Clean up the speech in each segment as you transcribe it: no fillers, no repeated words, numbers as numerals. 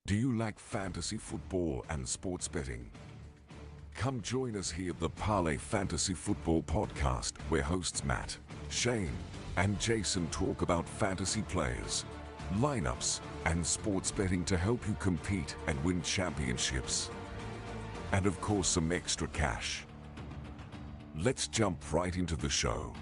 Do you like fantasy football and sports betting? Come join us here at the Parlay Fantasy Football Podcast, where hosts Matt, Shane, and Jason talk about fantasy players, lineups, and sports betting to help you compete and win championships. And of course, some extra cash. Let's jump right into the show.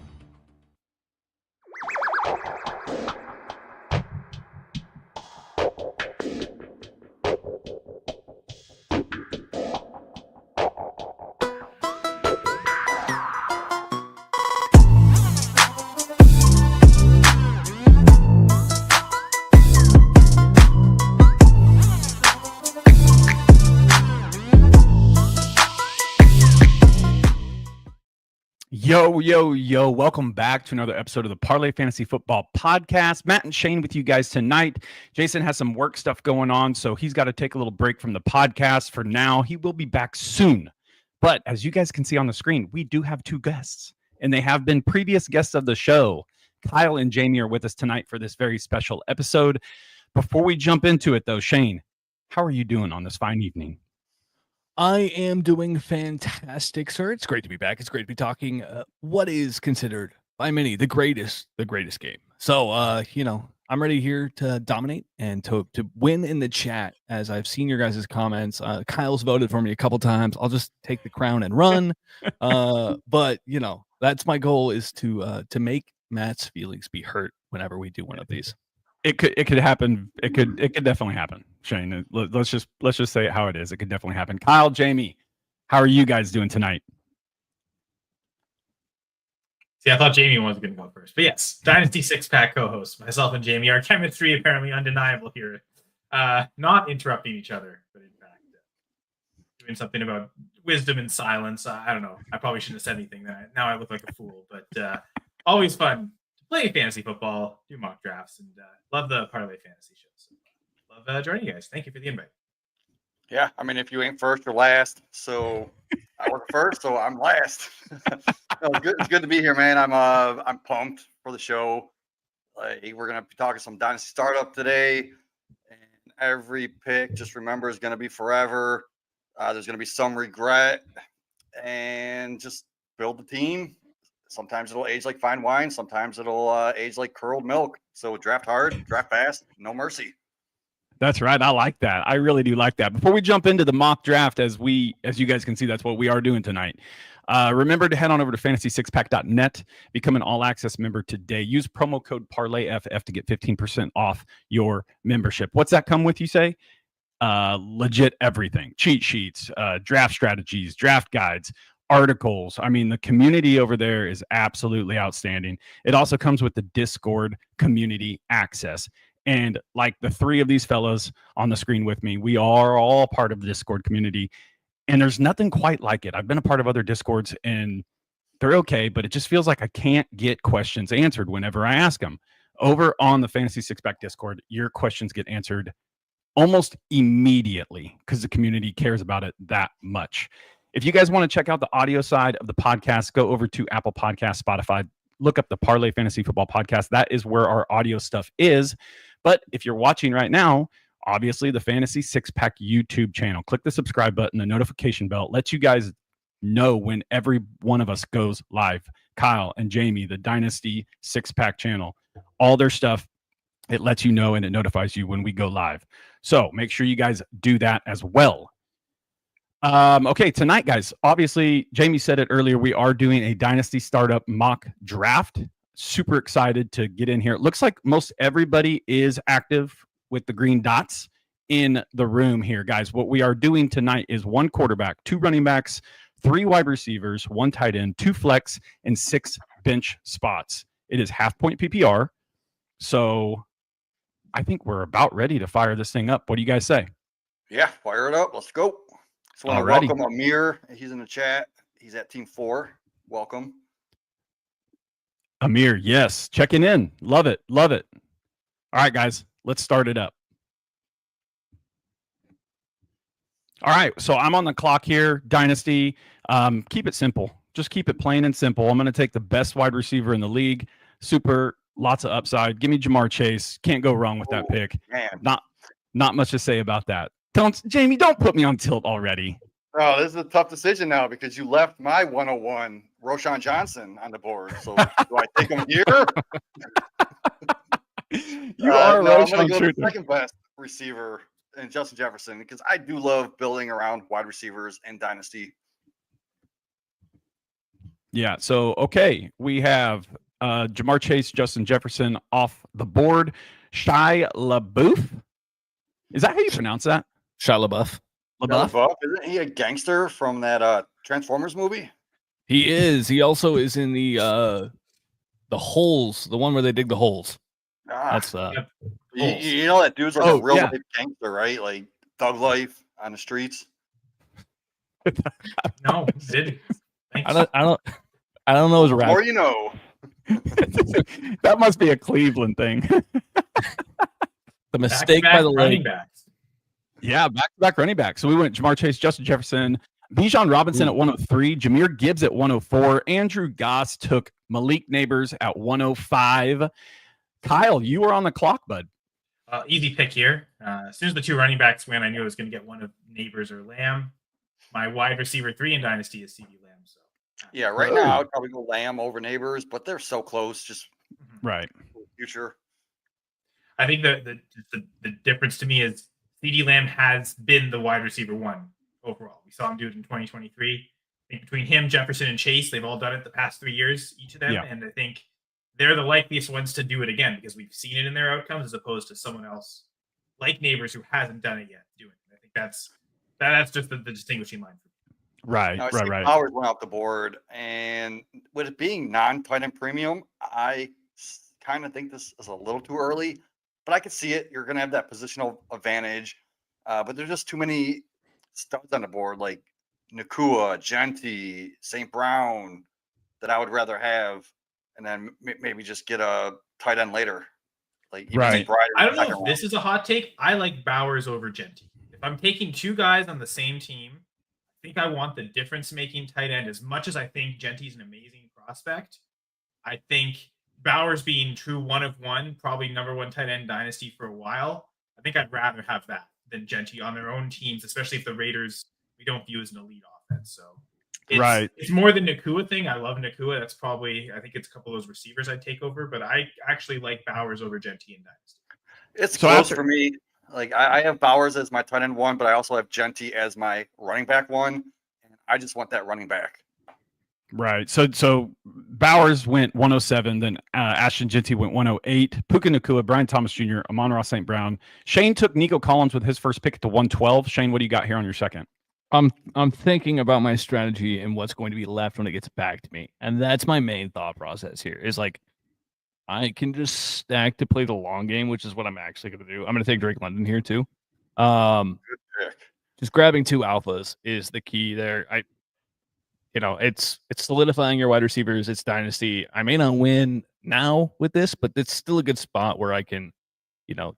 Yo, welcome back to another episode of the Parlay Fantasy Football Podcast. Matt and Shane with you guys tonight. Jason has some work stuff going on, so he's got to take a little break from the podcast for now. He will be back soon. But as you guys can see on the screen, we do have two guests, and they have been previous guests of the show. Kyle and Jamie are with us tonight for this very special episode. Before we jump into it, though, Shane, how are you doing on this fine evening? I am doing fantastic, sir. It's great to be back. It's great to be talking what is considered by many the greatest game. So, I'm ready here to dominate and to win in the chat. As I've seen your guys' comments, Kyle's voted for me a couple times. I'll just take the crown and run. But that's my goal, is to make Matt's feelings be hurt whenever we do one of these. It could happen. It could definitely happen, Shane. Let's just say it how it is. It could definitely happen. Kyle, Jamie, how are you guys doing tonight? See, I thought Jamie was going to go first, but yes, Dynasty six-pack co-hosts, myself and Jamie, our chemistry apparently undeniable here. Not interrupting each other, but in fact doing something about wisdom and silence. I don't know. I probably shouldn't have said anything. Now I look like a fool, but always fun. Play fantasy football, do mock drafts, and love the Parlay Fantasy show. So love joining you guys. Thank you for the invite. Yeah, I mean, if you ain't first, you're last. So I was first, so I'm last. It's good to be here, man. I'm pumped for the show. We're gonna be talking some Dynasty startup today, and every pick, just remember, is gonna be forever. There's gonna be some regret, and just build the team. Sometimes it'll age like fine wine. Sometimes it'll age like curdled milk. So draft hard, draft fast, no mercy. That's right. I like that. I really do like that. Before we jump into the mock draft, as you guys can see, that's what we are doing tonight. Remember to head on over to fantasy6pack.net. Become an all-access member today. Use promo code Parlay FF to get 15% off your membership. What's that come with, you say? Legit everything. Cheat sheets, draft strategies, draft guides, articles. I mean, the community over there is absolutely outstanding. It also comes with the Discord community access. And like the three of these fellas on the screen with me, we are all part of the Discord community. And there's nothing quite like it. I've been a part of other Discords and they're okay, but it just feels like I can't get questions answered whenever I ask them. Over on the Fantasy Six Pack Discord, your questions get answered almost immediately because the community cares about it that much. If you guys want to check out the audio side of the podcast, go over to Apple Podcasts, Spotify, look up the Parlay Fantasy Football Podcast. That is where our audio stuff is. But if you're watching right now, obviously the Fantasy Six Pack YouTube channel, click the subscribe button, the notification bell, lets you guys know when every one of us goes live. Kyle and Jamie, the Dynasty Six Pack channel, all their stuff, it lets you know and it notifies you when we go live. So make sure you guys do that as well. Okay, tonight, guys, obviously, Jamie said it earlier, we are doing a Dynasty Startup mock draft. Super excited to get in here. It looks like most everybody is active with the green dots in the room here, guys. What we are doing tonight is 1 quarterback, 2 running backs, 3 wide receivers, 1 tight end, 2 flex, and 6 bench spots. It is half-point PPR, so I think we're about ready to fire this thing up. What do you guys say? Yeah, fire it up. Let's go. So I want to welcome Amir. He's in the chat. He's at Team 4. Welcome. Amir, yes. Checking in. Love it. Love it. All right, guys. Let's start it up. All right. So I'm on the clock here. Dynasty. Keep it simple. Just keep it plain and simple. I'm going to take the best wide receiver in the league. Super. Lots of upside. Give me Jamar Chase. Can't go wrong with that pick. Man. Not much to say about that. Jamie, don't put me on tilt already. Oh, this is a tough decision now because you left my 101, Roshan Johnson, on the board. So do I take him here? You are no, I'm Roshan going to go to Truth. the second best receiver in Justin Jefferson because I do love building around wide receivers in Dynasty. Yeah. So, okay. We have Jamar Chase, Justin Jefferson off the board. Shia LaBeouf. Is that how you pronounce that? Shia LaBeouf. LaBeouf? Isn't he a gangster from that Transformers movie? He is. He also is in the holes, the one where they dig the holes. That's you know that dude's like a real life gangster, right? Like thug life on the streets. No, did I don't know his rap. Or you know. That must be a Cleveland thing. The mistake by the running lake. backs. Yeah, back-to-back running back. So we went Jamar Chase, Justin Jefferson, Bijan Robinson at 103, Jahmyr Gibbs at 104, Andrew Goss took Malik Neighbors at 105. Kyle, you were on the clock, bud. Easy pick here. As soon as the two running backs went, I knew I was going to get one of Neighbors or Lamb. My wide receiver 3 in Dynasty is CD Lamb. So yeah, right now I'd probably go Lamb over Neighbors, but they're so close. Just right. Future. I think the difference to me is CD Lamb has been the wide receiver 1 overall. We saw him do it in 2023. I think between him, Jefferson, and Chase, they've all done it the past 3 years, each of them. Yeah. And I think they're the likeliest ones to do it again because we've seen it in their outcomes as opposed to someone else like Neighbors who hasn't done it yet doing it. I think that's just the distinguishing line for me. Right. Powers went off the board, and with it being non-tight end premium, I kind of think this is a little too early, but I could see it. You're going to have that positional advantage, but there's just too many studs on the board like Nakua, Genti, St. Brown that I would rather have, and then maybe just get a tight end later. Like right. I don't know if this is a hot take. I like Bowers over Genti. If I'm taking two guys on the same team, I think I want the difference-making tight end as much as I think Genti's an amazing prospect. I think Bowers being true one of one, probably number one tight end dynasty for a while. I think I'd rather have that than Genti on their own teams, especially if the Raiders we don't view as an elite offense. So it's more the Nakua thing. I love Nakua. That's probably, I think it's a couple of those receivers I'd take over, but I actually like Bowers over Genti in dynasty. It's close for me. Like I have Bowers as my tight end 1, but I also have Genti as my running back 1. And I just want that running back. Right. So Bowers went 107, then Ashton Genti went 108. Puka Nakua, Brian Thomas Jr., Amon-Ra St. Brown. Shane took Nico Collins with his first pick to 112. Shane, what do you got here on your second? I'm thinking about my strategy and what's going to be left when it gets back to me. And that's my main thought process here is like, I can just stack to play the long game, which is what I'm actually going to do. I'm going to take Drake London here too. Good pick. Just grabbing 2 alphas is the key there. It's solidifying your wide receivers. It's dynasty. I may not win now with this, but it's still a good spot where I can,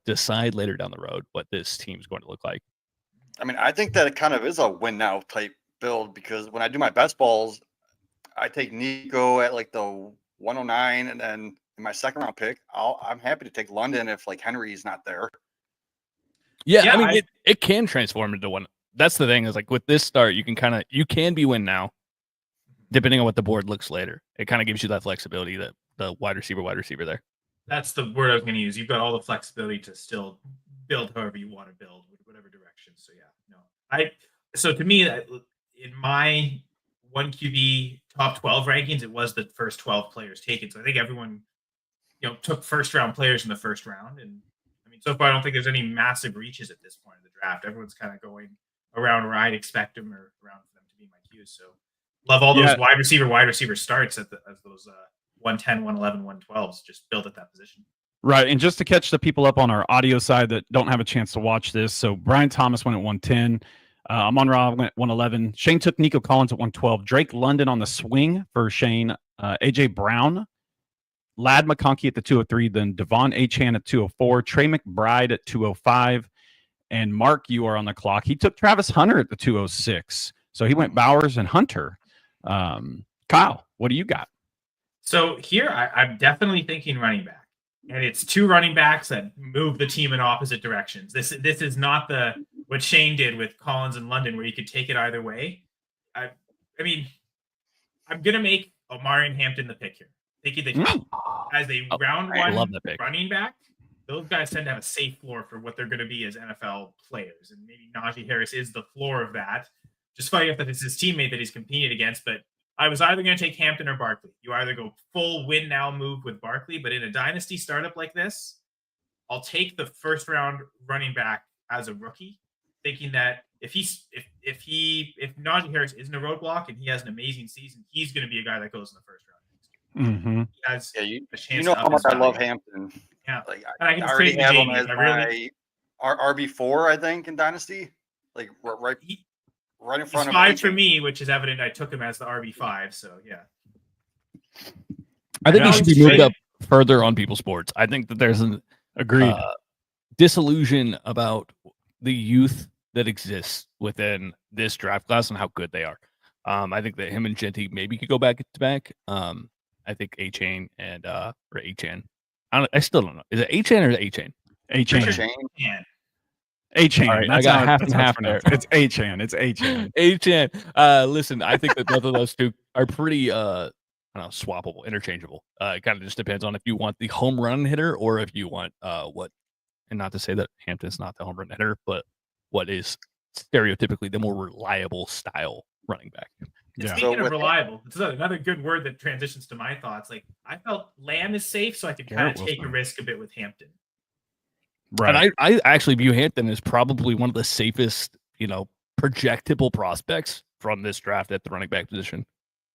decide later down the road what this team's going to look like. I mean, I think that it kind of is a win now type build because when I do my best balls, I take Nico at like the 109, and then in my second round pick, I'm happy to take London if like Henry's not there. Yeah, I mean, it can transform into one. That's the thing is like with this start, you can be win now, depending on what the board looks later. It kind of gives you that flexibility that the wide receiver there. That's the word I was going to use. You've got all the flexibility to still build however you want to build, whatever direction. So yeah, no, so to me, in my 1 QB top 12 rankings, it was the first 12 players taken. So I think everyone, took first round players in the first round. And I mean, so far, I don't think there's any massive reaches at this point in the draft. Everyone's kind of going around where I'd expect them or around for them to be my Qs. So love all those wide receiver starts as those 110, 111, 112s just built at that position. Right. And just to catch the people up on our audio side that don't have a chance to watch this. So Brian Thomas went at 110. Amon-Ra went 111. Shane took Nico Collins at 112. Drake London on the swing for Shane. AJ Brown. Lad McConkey at the 203. Then Devon Achane at 204. Trey McBride at 205. And Mark, you are on the clock. He took Travis Hunter at the 206. So he went Bowers and Hunter. Kyle, what do you got? So here, I'm definitely thinking running back. and it's two running backs that move the team in opposite directions. This is not what Shane did with Collins and London, where you could take it either way. I mean, I'm gonna make Omari and Hampton the pick here, thinking that as a round one running back, those guys tend to have a safe floor for what they're going to be as NFL players, and maybe Najee Harris is the floor of that. Just funny enough that it's his teammate that he's competing against, but I was either going to take Hampton or Barkley. You either go full win now move with Barkley, but in a dynasty startup like this, I'll take the first round running back as a rookie, thinking that if Najee Harris isn't a roadblock and he has an amazing season, he's going to be a guy that goes in the first round. Mm-hmm. He has a chance. You know how much I love Hampton. Yeah, like and I can already trade have Jamie. him as my RB4, I think, in Dynasty. Like right in front of 5 for me, which is evident. I took him as the RB5. So yeah, I think he should be moved up further on People Sports. I think that there's an disillusion about the youth that exists within this draft class and how good they are. I think that him and Genty maybe could go back to back. I think A-Chain and or A-Chan. I still don't know. Is it A-Chain or A-Chain? A-Chain. A-Chain. Right, I got half and half there. It's A-Chan. It's A-Chan. A-Chan. Listen, I think that both of those two are pretty swappable, interchangeable. It kind of just depends on if you want the home run hitter or if you want and not to say that Hampton's not the home run hitter, but what is stereotypically the more reliable style running back. Yeah. Speaking of reliable, it's another good word that transitions to my thoughts. Like, I felt Lamb is safe, so I could kind of take a risk a bit with Hampton. Right. And I actually view Hampton as probably one of the safest, projectable prospects from this draft at the running back position.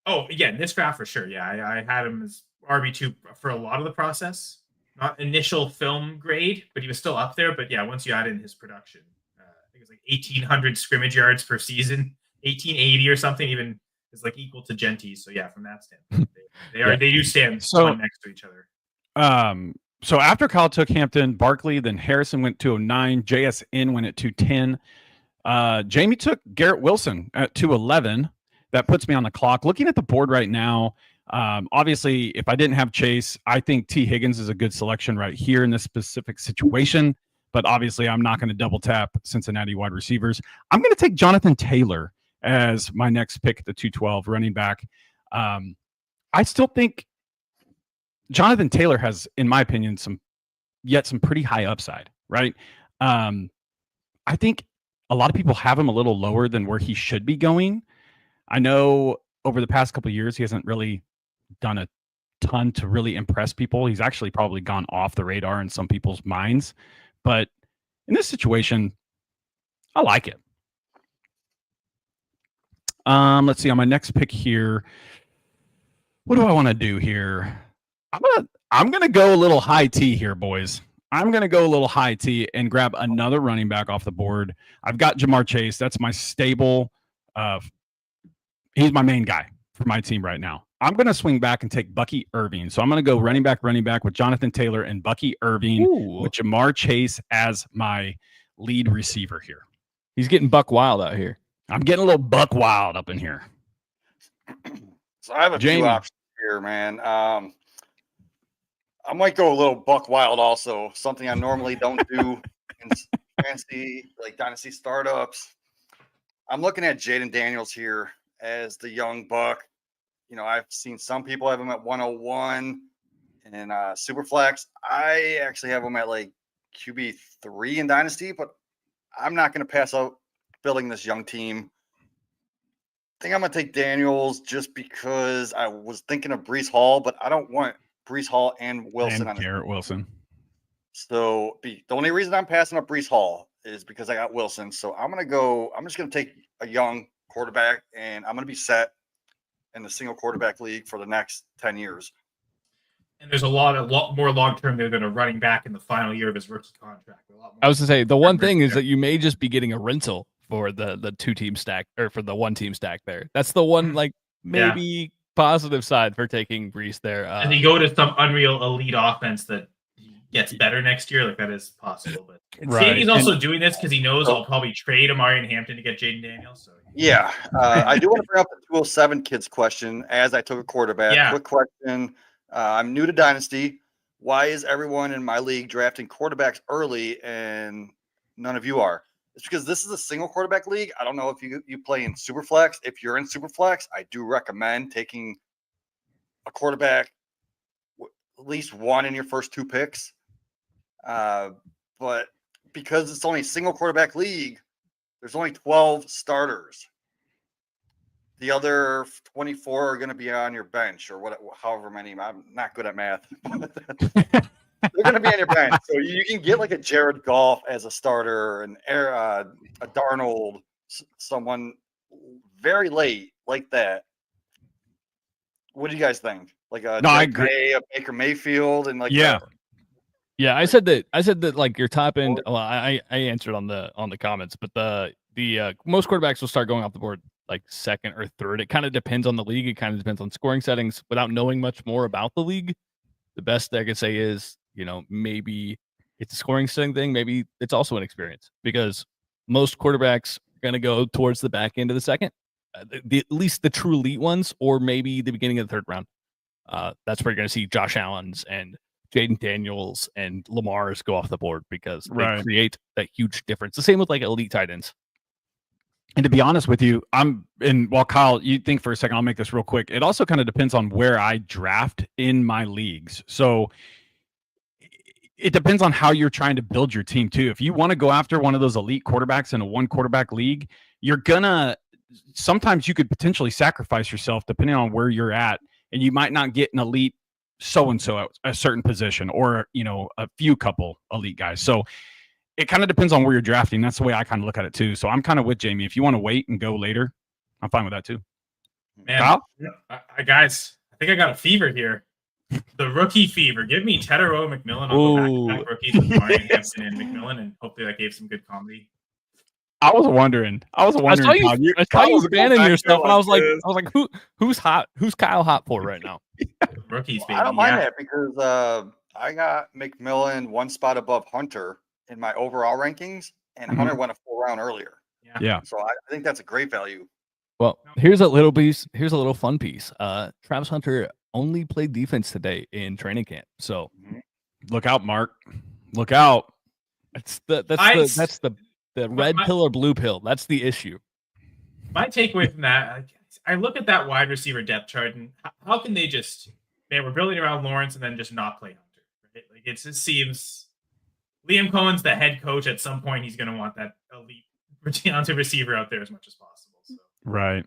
Oh, yeah, in this draft for sure. Yeah, I had him as RB2 for a lot of the process. Not initial film grade, but he was still up there. But yeah, once you add in his production, I think it's like 1,800 scrimmage yards per season, 1,880 or something, even is like equal to Genty. So yeah, from that standpoint, they do stand one next to each other. So after Kyle took Hampton, Barkley, then Harrison went 209, JSN went at 210. Jamie took Garrett Wilson at 211. That puts me on the clock. Looking at the board right now, obviously, if I didn't have Chase, I think T. Higgins is a good selection right here in this specific situation. But obviously, I'm not going to double tap Cincinnati wide receivers. I'm going to take Jonathan Taylor as my next pick at the 212 running back. I still think Jonathan Taylor has, in my opinion, some pretty high upside, right? I think a lot of people have him a little lower than where he should be going. I know over the past couple of years, he hasn't really done a ton to really impress people. He's actually probably gone off the radar in some people's minds. But in this situation, I like it. Let's see, on my next pick here, what do I want to do here? I'm gonna go a little high T here, boys. I'm gonna go a little high T and grab another running back off the board. I've got Jamar Chase. That's my stable. He's my main guy for my team right now. I'm gonna swing back and take Bucky Irving. So I'm gonna go running back with Jonathan Taylor and Bucky Irving with Jamar Chase as my lead receiver here. He's getting buck wild out here. I'm getting a little buck wild up in here. So I have a few options here, man. I might go a little buck wild also, something I normally don't do in fancy, like dynasty startups. I'm looking at Jaden Daniels here as the young buck. I've seen some people have him at 101 in Superflex. I actually have him at like QB3 in dynasty, but I'm not going to pass out building this young team. I think I'm going to take Daniels just because I was thinking of Breece Hall, but I don't want Breece Hall and Wilson on Garrett Wilson. So the only reason I'm passing up Breece Hall is because I got Wilson. So I'm just going to take a young quarterback, and I'm going to be set in the single quarterback league for the next 10 years. And there's a lot more long-term there than a running back in the final year of his rookie contract. I was going to say, the one thing is that you may just be getting a rental for the two-team stack or for the one-team stack there. That's the one, maybe positive side for taking Breece there. And you go to some unreal elite offense that gets better next year, like that is possible. But Sandy's also doing this because he knows I'll probably trade Amari and Hampton to get Jaden Daniels. So yeah, I do want to bring up the 207 kids question as I took a quarterback. Yeah. Quick question. I'm new to Dynasty. why is everyone in my league drafting quarterbacks early and none of you are? It's because this is a single quarterback league. I don't know if you play in Superflex. If you're in Superflex, I do recommend taking a quarterback, at least one in your first 2 picks. But because it's only a single quarterback league, there's only 12 starters. The other 24 are going to be on your bench or however many. I'm not good at math. They're going to be on your bench. So you can get like a Jared Goff as a starter and a Darnold, someone very late like that. What do you guys think? Like I agree. a Baker Mayfield and like Yeah, I said that like your top end. Well, I answered on the comments, but the most quarterbacks will start going off the board like second or third. It kind of depends on the league. It kind of depends on scoring settings. Without knowing much more about the league, the best I could say is, maybe it's a scoring setting thing. Maybe it's also an experience because most quarterbacks are going to go towards the back end of the second, at least the true elite ones, or maybe the beginning of the third round. That's where you're going to see Josh Allen's and Jaden Daniels and Lamar's go off the board because they create that huge difference. The same with like elite tight ends. And to be honest with you, while Kyle, you think for a second, I'll make this real quick. It also kind of depends on where I draft in my leagues. So it depends on how you're trying to build your team too. If you want to go after one of those elite quarterbacks in a 1 quarterback league, sometimes you could potentially sacrifice yourself depending on where you're at, and you might not get an elite so-and-so at a certain position or, a few couple elite guys. So it kind of depends on where you're drafting. That's the way I kind of look at it too. So I'm kind of with Jamie. If you want to wait and go later, I'm fine with that too. Man, Kyle? Guys, I think I got a fever here. The rookie fever. Give me Tedero McMillan. I'll go back-to-back rookies with Marion Hampton and McMillan, and hopefully that gave some good comedy. I was wondering. I saw you banning yourself, and I was like, who's hot? Who's Kyle hot for right now? Rookies, baby. I don't mind that because I got McMillan 1 spot above Hunter in my overall rankings, and Hunter went a full round earlier. Yeah. So I think that's a great value. Well, here's a little piece. Here's a little fun piece. Travis Hunter only played defense today in training camp. So look out, Mark. Look out. That's the red pill or blue pill. That's the issue. My takeaway from that, I look at that wide receiver depth chart, and how can they we're building around Lawrence and then just not play Hunter, right? Like it just seems Liam Cohen's the head coach. At some point, he's going to want that elite talented receiver out there as much as possible. So. Right.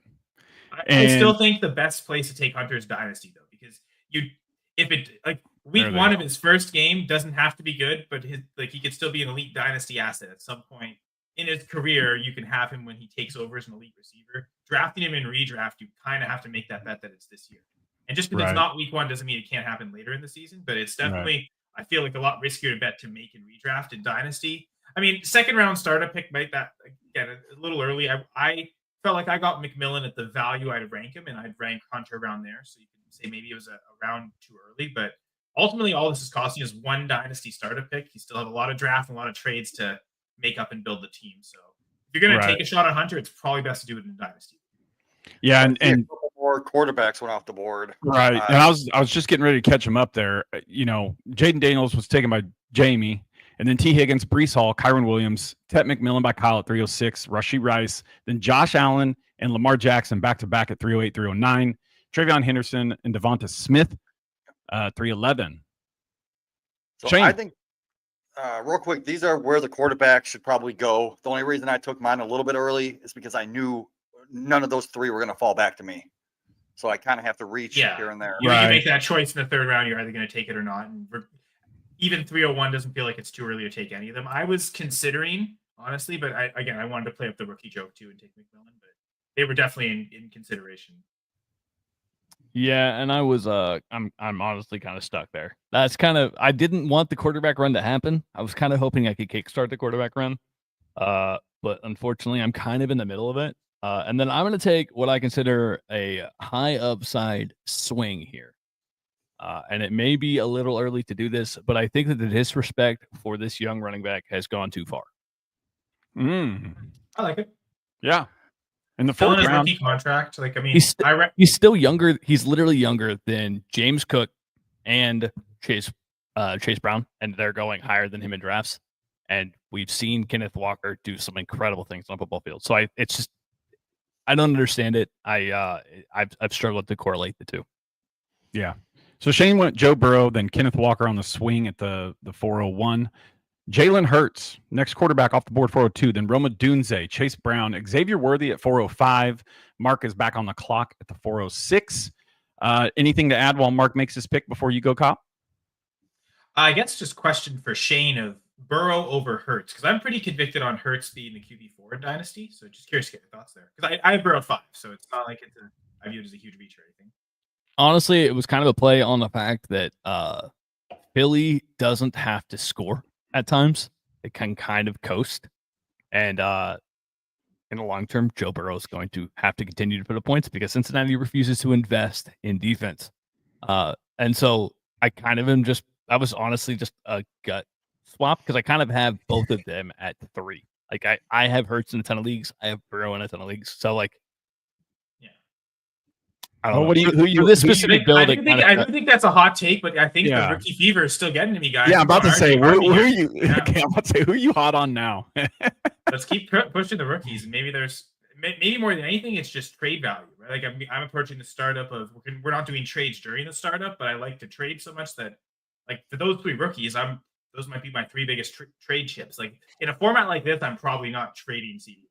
I still think the best place to take Hunter is Dynasty, though, because week 1 of his first game doesn't have to be good, but he could still be an elite Dynasty asset at some point in his career. You can have him when he takes over as an elite receiver. Drafting him in redraft, you kind of have to make that bet that it's this year. And just because it's not week 1 doesn't mean it can't happen later in the season, but it's definitely, I feel like, a lot riskier to bet to make in redraft in Dynasty. I mean, second round startup pick might that again a little early. I felt like I got McMillan at the value I'd rank him, and I'd rank Hunter around there. So you can say maybe it was a round too early, but ultimately all this is costing is 1 Dynasty startup pick. You still have a lot of draft and a lot of trades to make up and build the team. So if you're going to take a shot on Hunter, it's probably best to do it in Dynasty. Yeah, and a couple more quarterbacks went off the board. Right, and I was just getting ready to catch him up there. Jaden Daniels was taken by Jamie, and then T. Higgins, Breece Hall, Kyron Williams, Tet McMillan by Kyle at 306, Rashee Rice, then Josh Allen and Lamar Jackson back-to-back at 308, 309, Travion Henderson and Devonta Smith, 311. So Shane. I think, real quick, these are where the quarterback should probably go. The only reason I took mine a little bit early is because I knew none of those 3 were going to fall back to me. So I kind of have to reach here and there. You make that choice in the third round, you're either going to take it or not. And even 301 doesn't feel like it's too early to take any of them. I was considering, honestly, but I wanted to play up the rookie joke too and take McMillan, but they were definitely in consideration. Yeah, and I was I'm honestly kind of stuck there. That's kind of, I didn't want the quarterback run to happen. I was kind of hoping I could kickstart the quarterback run. But unfortunately I'm kind of in the middle of it. And then I'm going to take what I consider a high upside swing here. And it may be a little early to do this, but I think that the disrespect for this young running back has gone too far. I like it. Yeah. In the fourth round, rookie contract. Like, I mean, he's still younger. He's literally younger than James Cook and Chase Chase Brown, and they're going higher than him in drafts. And we've seen Kenneth Walker do some incredible things on a football field. So it's just I don't understand it. I've struggled to correlate the two. Yeah. So Shane went Joe Burrow, then Kenneth Walker on the swing at the 401. Jalen Hurts, next quarterback off the board, 402. Then Roma Dunze, Chase Brown, Xavier Worthy at 405. Mark is back on the clock at the 406. Anything to add while Mark makes his pick before you go, Cop? I guess just question for Shane of Burrow over Hurts, because I'm pretty convicted on Hurts being the QB4 in Dynasty. So just curious to get your thoughts there. Because I have Burrow 5, so it's not like I view it as a huge reach or anything. Honestly, it was kind of a play on the fact that Philly doesn't have to score at times. It can kind of coast. And in the long term, Joe Burrow is going to have to continue to put up points because Cincinnati refuses to invest in defense. And so I kind of am I was honestly just a gut swap because I kind of have both of them at 3. Like I have Hurts in a ton of leagues. I have Burrow in a ton of leagues. So like, I don't know. What do you this specific build? I do think that's a hot take, but I think the rookie fever is still getting to me, guys. Yeah, I'm about to say, who are you? Yeah. Okay, I'm about to say, who are you hot on now? Let's keep pushing the rookies, and maybe more than anything, it's just trade value. Right? Like I'm approaching the startup of we're not doing trades during the startup, but I like to trade so much that like for those 3 rookies, those might be my 3 biggest trade chips. Like in a format like this, I'm probably not trading CD.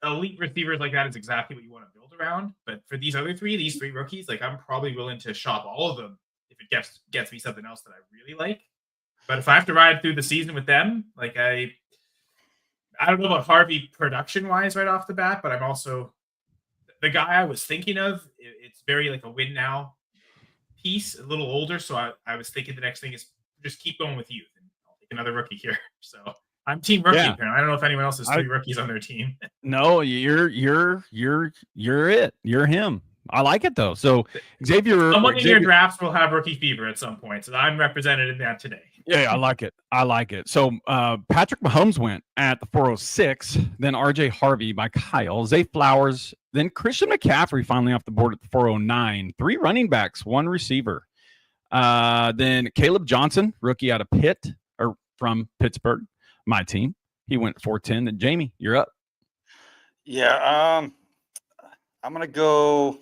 Elite receivers like that is exactly what you want to build around. But for these 3 rookies, like I'm probably willing to shop all of them if it gets me something else that I really like. But if I have to ride through the season with them, like I don't know about Harvey production wise right off the bat, but I'm also the guy I was thinking of. It's very like a win now piece, a little older. So I was thinking the next thing is just keep going with youth, and I'll take another rookie here. So I'm team rookie. Yeah. Apparently. I don't know if anyone else has 3 rookies on their team. No, you're it. You're him. I like it though. So someone in your drafts will have rookie fever at some point. So I'm represented in that today. Yeah, I like it. So Patrick Mahomes went at the 406, then RJ Harvey by Kyle, Zay Flowers, then Christian McCaffrey finally off the board at the 409. 3 running backs, 1 receiver. Then Caleb Johnson, rookie out of from Pittsburgh. My team. He went 410. Then Jamie, you're up. Yeah, I'm gonna go.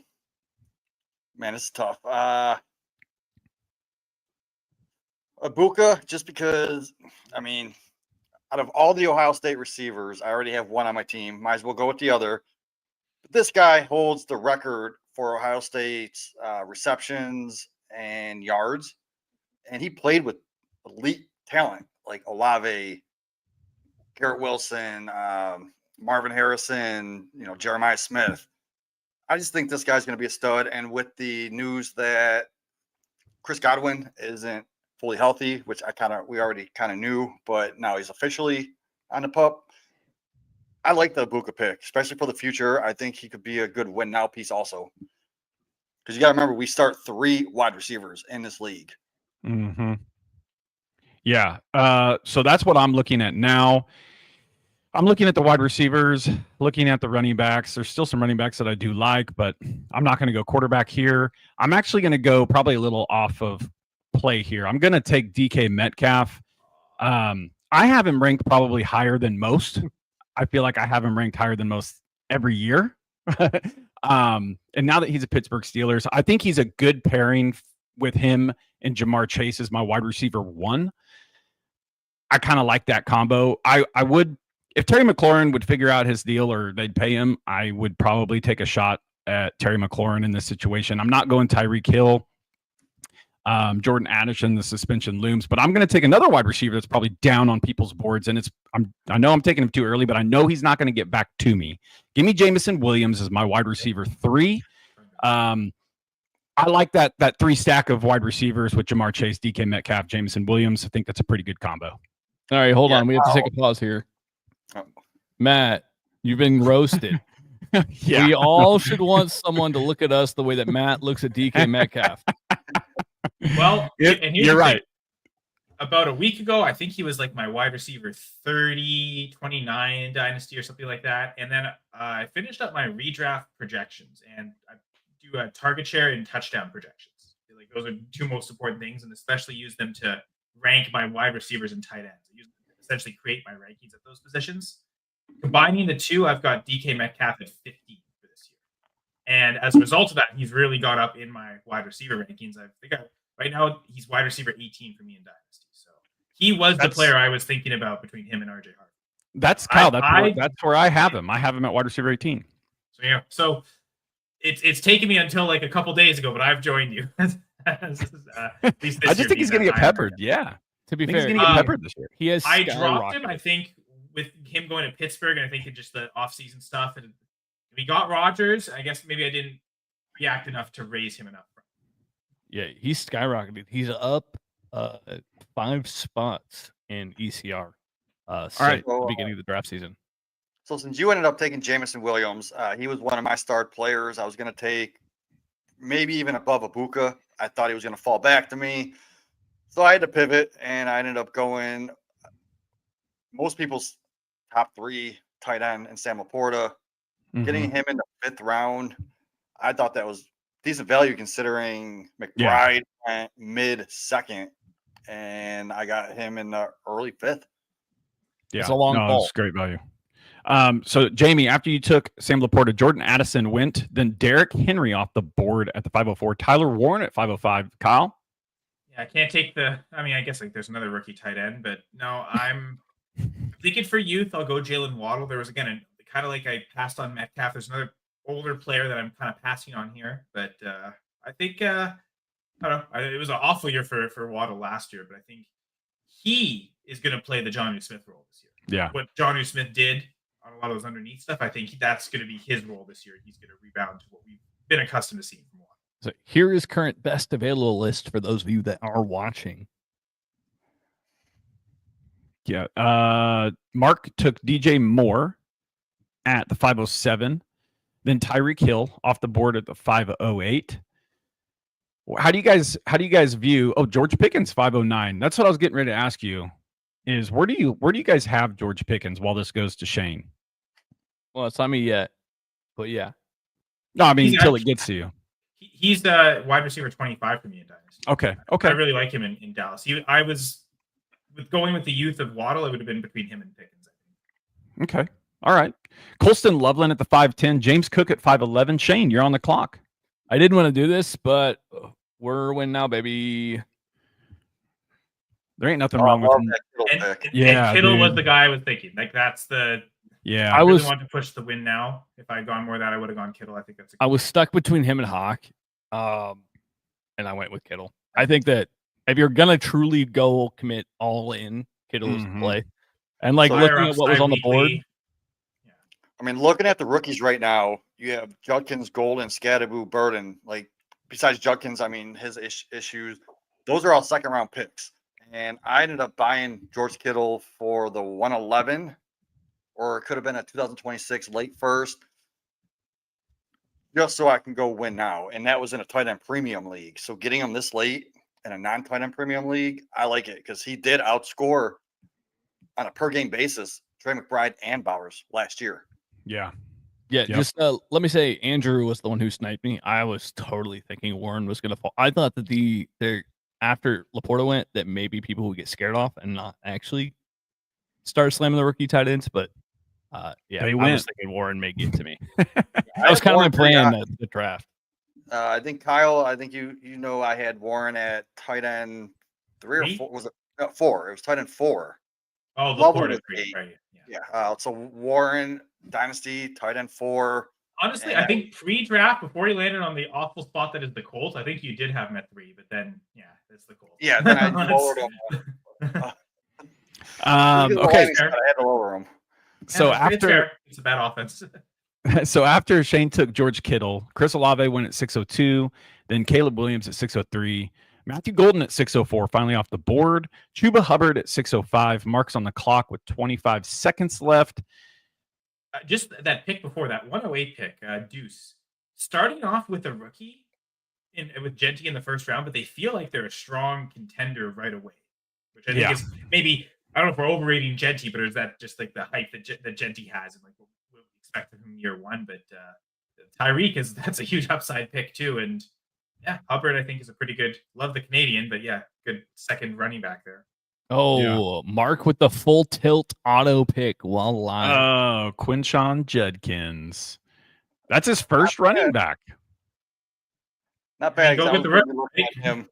Man, it's tough. Ibuka, just because I mean, out of all the Ohio State receivers, I already have 1 on my team. Might as well go with the other. But this guy holds the record for Ohio State's receptions and yards, and he played with elite talent like Olave, Garrett Wilson, Marvin Harrison, Jeremiah Smith. I just think this guy's going to be a stud. And with the news that Chris Godwin isn't fully healthy, which we already kind of knew, but now he's officially on the pup. I like the Ibuka pick, especially for the future. I think he could be a good win now piece also. Because you got to remember, we start 3 wide receivers in this league. Mm-hmm. Yeah. So that's what I'm looking at now. I'm looking at the wide receivers, looking at the running backs. There's still some running backs that I do like, but I'm not going to go quarterback here. I'm actually going to go probably a little off of play here. I'm going to take DK Metcalf. I have him ranked probably higher than most. I feel like I have him ranked higher than most every year. And now that he's a Pittsburgh Steelers, I think he's a good pairing with him and Jamar Chase as my wide receiver 1. I kind of like that combo. I would, if Terry McLaurin would figure out his deal or they'd pay him, I would probably take a shot at Terry McLaurin in this situation. I'm not going Tyreek Hill. Jordan Addison, the suspension looms, but I'm going to take another wide receiver that's probably down on people's boards, and I know I'm taking him too early, but I know he's not going to get back to me. Give me Jameson Williams as my wide receiver 3. I like that 3 stack of wide receivers with Jamar Chase, DK Metcalf, Jameson Williams. I think that's a pretty good combo. All right, hold on. We have to take a pause here. Matt, you've been roasted. Yeah. We all should want someone to look at us the way that Matt looks at DK Metcalf. Well, you're right. About a week ago, I think he was like my wide receiver 30, 29 in Dynasty or something like that. And then I finished up my redraft projections, and I do a target share and touchdown projections. Like those are two most important things, and especially use them to rank my wide receivers and tight ends. I use them to essentially create my rankings at those positions. Combining the two, I've got DK Metcalf at 15 for this year. And as a result of that, he's really got up in my wide receiver rankings. I think right now he's wide receiver 18 for me in Dynasty. So he was the player I was thinking about between him and RJ Harvey. That's Kyle. That's where I have him. I have him at wide receiver 18. So yeah. So it's taken me until like a couple days ago, but I've joined you. I just think he's going to get peppered. Yeah. To be fair, he's going to get peppered this year. He has. I dropped him. I think with him going to Pittsburgh, and I think just the offseason stuff, and we got Rodgers. I guess maybe I didn't react enough to raise him enough. Yeah, he's skyrocketed. He's up 5 spots in ECR. All right, the beginning of the draft season. So since you ended up taking Jameson Williams, he was one of my start players. I was going to take maybe even above Ibuka. I thought he was going to fall back to me. So I had to pivot, and I ended up going most people's top 3 tight end and Sam Laporta. Getting him in the 5th round, I thought that was decent value considering McBride went mid-second, and I got him in the early 5th. Yeah, it's a long ball. It's great value. So Jamie, after you took Sam Laporta, Jordan Addison went, then Derrick Henry off the board at the 504, Tyler Warren at 505. Kyle? Yeah, I can't take I guess like there's another rookie tight end, but no, I'm thinking for youth, I'll go Jalen Waddle. There was again kind of like I passed on Metcalf. There's another older player that I'm kind of passing on here, but I think I don't know. It was an awful year for Waddle last year, but I think he is going to play the Jonnu Smith role this year. Yeah, what Jonnu Smith did on a lot of those underneath stuff, I think that's going to be his role this year. He's going to rebound to what we've been accustomed to seeing from Waddle. So here is current best available list for those of you that are watching. Yeah, Mark took DJ Moore at the 507, then Tyreek Hill off the board at the 508. How do you guys view? Oh, George Pickens 509. That's what I was getting ready to ask you. Is where do you guys have George Pickens while this goes to Shane? Well, it's not me yet, but yeah. No, I mean until it gets to you. He's the wide receiver 25 for me in Dynasty. Okay. I really like him in Dallas. I was going with the youth of Waddle. It would have been between him and Pickens, I think. Okay. All right. Colston Loveland at the 510. James Cook at 511. Shane, you're on the clock. I didn't want to do this, but we're winning now, baby. There ain't nothing wrong with him. And Kittle was the guy I was thinking. Like that's the. Yeah, I really wanted to push the win now. If I had gone more of that, I would have gone Kittle. I think that's. I was stuck between him and Hawk, and I went with Kittle. I think that if you're gonna truly go commit all in, Kittle is the play. And like looking at what was on the board. I mean, looking at the rookies right now, you have Judkins, Golden, Scadaboo, Burden. Like, besides Judkins, I mean, his issues, those are all 2nd-round picks. And I ended up buying George Kittle for the 111, or it could have been a 2026 late first, just so I can go win now. And that was in a tight end premium league. So getting him this late in a non-tight end premium league, I like it because he did outscore on a per-game basis Trey McBride and Bowers last year. Yeah. Just let me say, Andrew was the one who sniped me. I was totally thinking Warren was going to fall. I thought that after Laporta went, that maybe people would get scared off and not actually start slamming the rookie tight ends. But I was thinking Warren may get to me. I was kind of playing the draft. I think Kyle. I think you know I had Warren at tight end 3 or 4. Was it 4? It was tight end 4. Oh, Laporta 3, right? Yeah. So Warren Dynasty tight end 4. Honestly, I think pre-draft, before he landed on the awful spot that is the Colts, I think you did have him at 3, but then it's the Colts. Yeah, then I lowered him. Okay, I had to lower him. So it's a bad offense. So after Shane took George Kittle, Chris Olave went at 602, then Caleb Williams at 603, Matthew Golden at 604, finally off the board, Chuba Hubbard at 605, Mark's on the clock with 25 seconds left. Just that pick before that 108 pick, Deuce, starting off with a rookie with Genty in the first round, but they feel like they're a strong contender right away, which I think is maybe, I don't know if we're overrating Genty, but is that just like the hype that Genty has and like what we expect from him year one? But Tyreek that's a huge upside pick too, and Yeah, Hubbard, I think, is a pretty good. Love the Canadian, but yeah, good second running back there. Oh, Mark with the full tilt auto pick while live. Oh, Quinshon Judkins. That's his first running back. Not bad. Go 'cause I get was the really looking at him.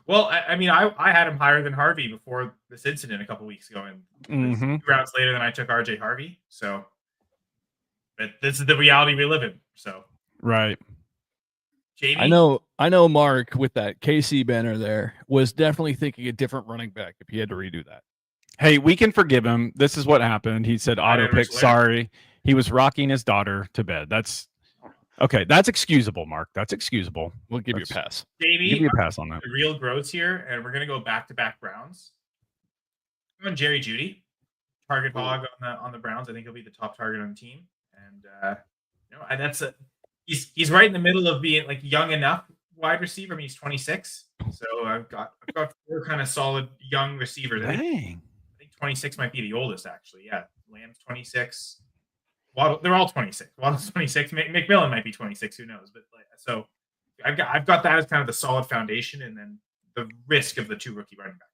Well, I mean, I had him higher than Harvey before this incident a couple weeks ago, and it was 2 rounds later than I took RJ Harvey. So, but this is the reality we live in. So, Right. Jamie, I know Mark with that KC banner there was definitely thinking a different running back if he had to redo that. Hey, we can forgive him. This is what happened. He said auto pick. Sorry. He was rocking his daughter to bed. That's okay. That's excusable, Mark. That's excusable. We'll give you a pass. Jamie, give you a pass on that. The real gross here, and we're gonna go back-to-back Browns. I'm on Jerry Jeudy, target hog on the Browns. I think he'll be the top target on the team, and he's right in the middle of being like young enough wide receiver. I mean, he's 26, so I've got 4 kind of solid young receivers. I think 26 might be the oldest, actually. Yeah, Lamb's 26. Waddle, they're all 26. Waddle's 26. McMillan might be 26. Who knows? But so I've got that as kind of the solid foundation, and then the risk of the 2 rookie running backs.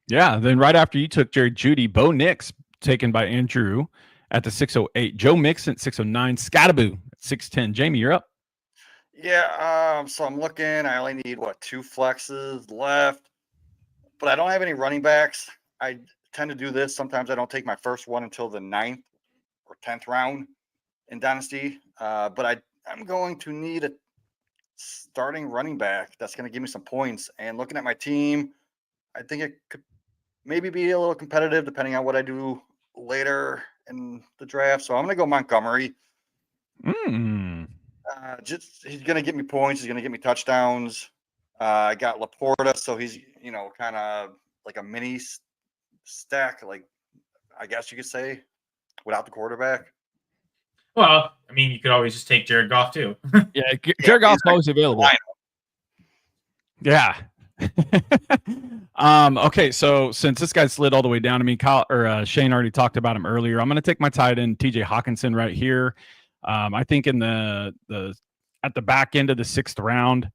Yeah. Then right after you took Jerry Jeudy, Bo Nix taken by Andrew at the 608. Joe Mixon at 609. Scattaboo at 610. Jamie, you're up. Yeah. So I'm looking. I only need 2 flexes left, but I don't have any running backs. I tend to do this. Sometimes I don't take my first one until the 9th or 10th round in Dynasty. But I'm going to need a starting running back that's going to give me some points. And looking at my team, I think it could maybe be a little competitive depending on what I do later in the draft. So I'm going to go Montgomery. He's going to get me points. He's going to get me touchdowns. I got Laporta, so he's kind of like a mini stack, like I guess you could say, without the quarterback. Well, I mean, you could always just take Jared Goff too. Yeah, Jared Goff's always available. Yeah. Okay, so since this guy slid all the way down to me, Shane already talked about him earlier. I'm going to take my tight end TJ Hawkinson right here. I think in the at the back end of the 6th round,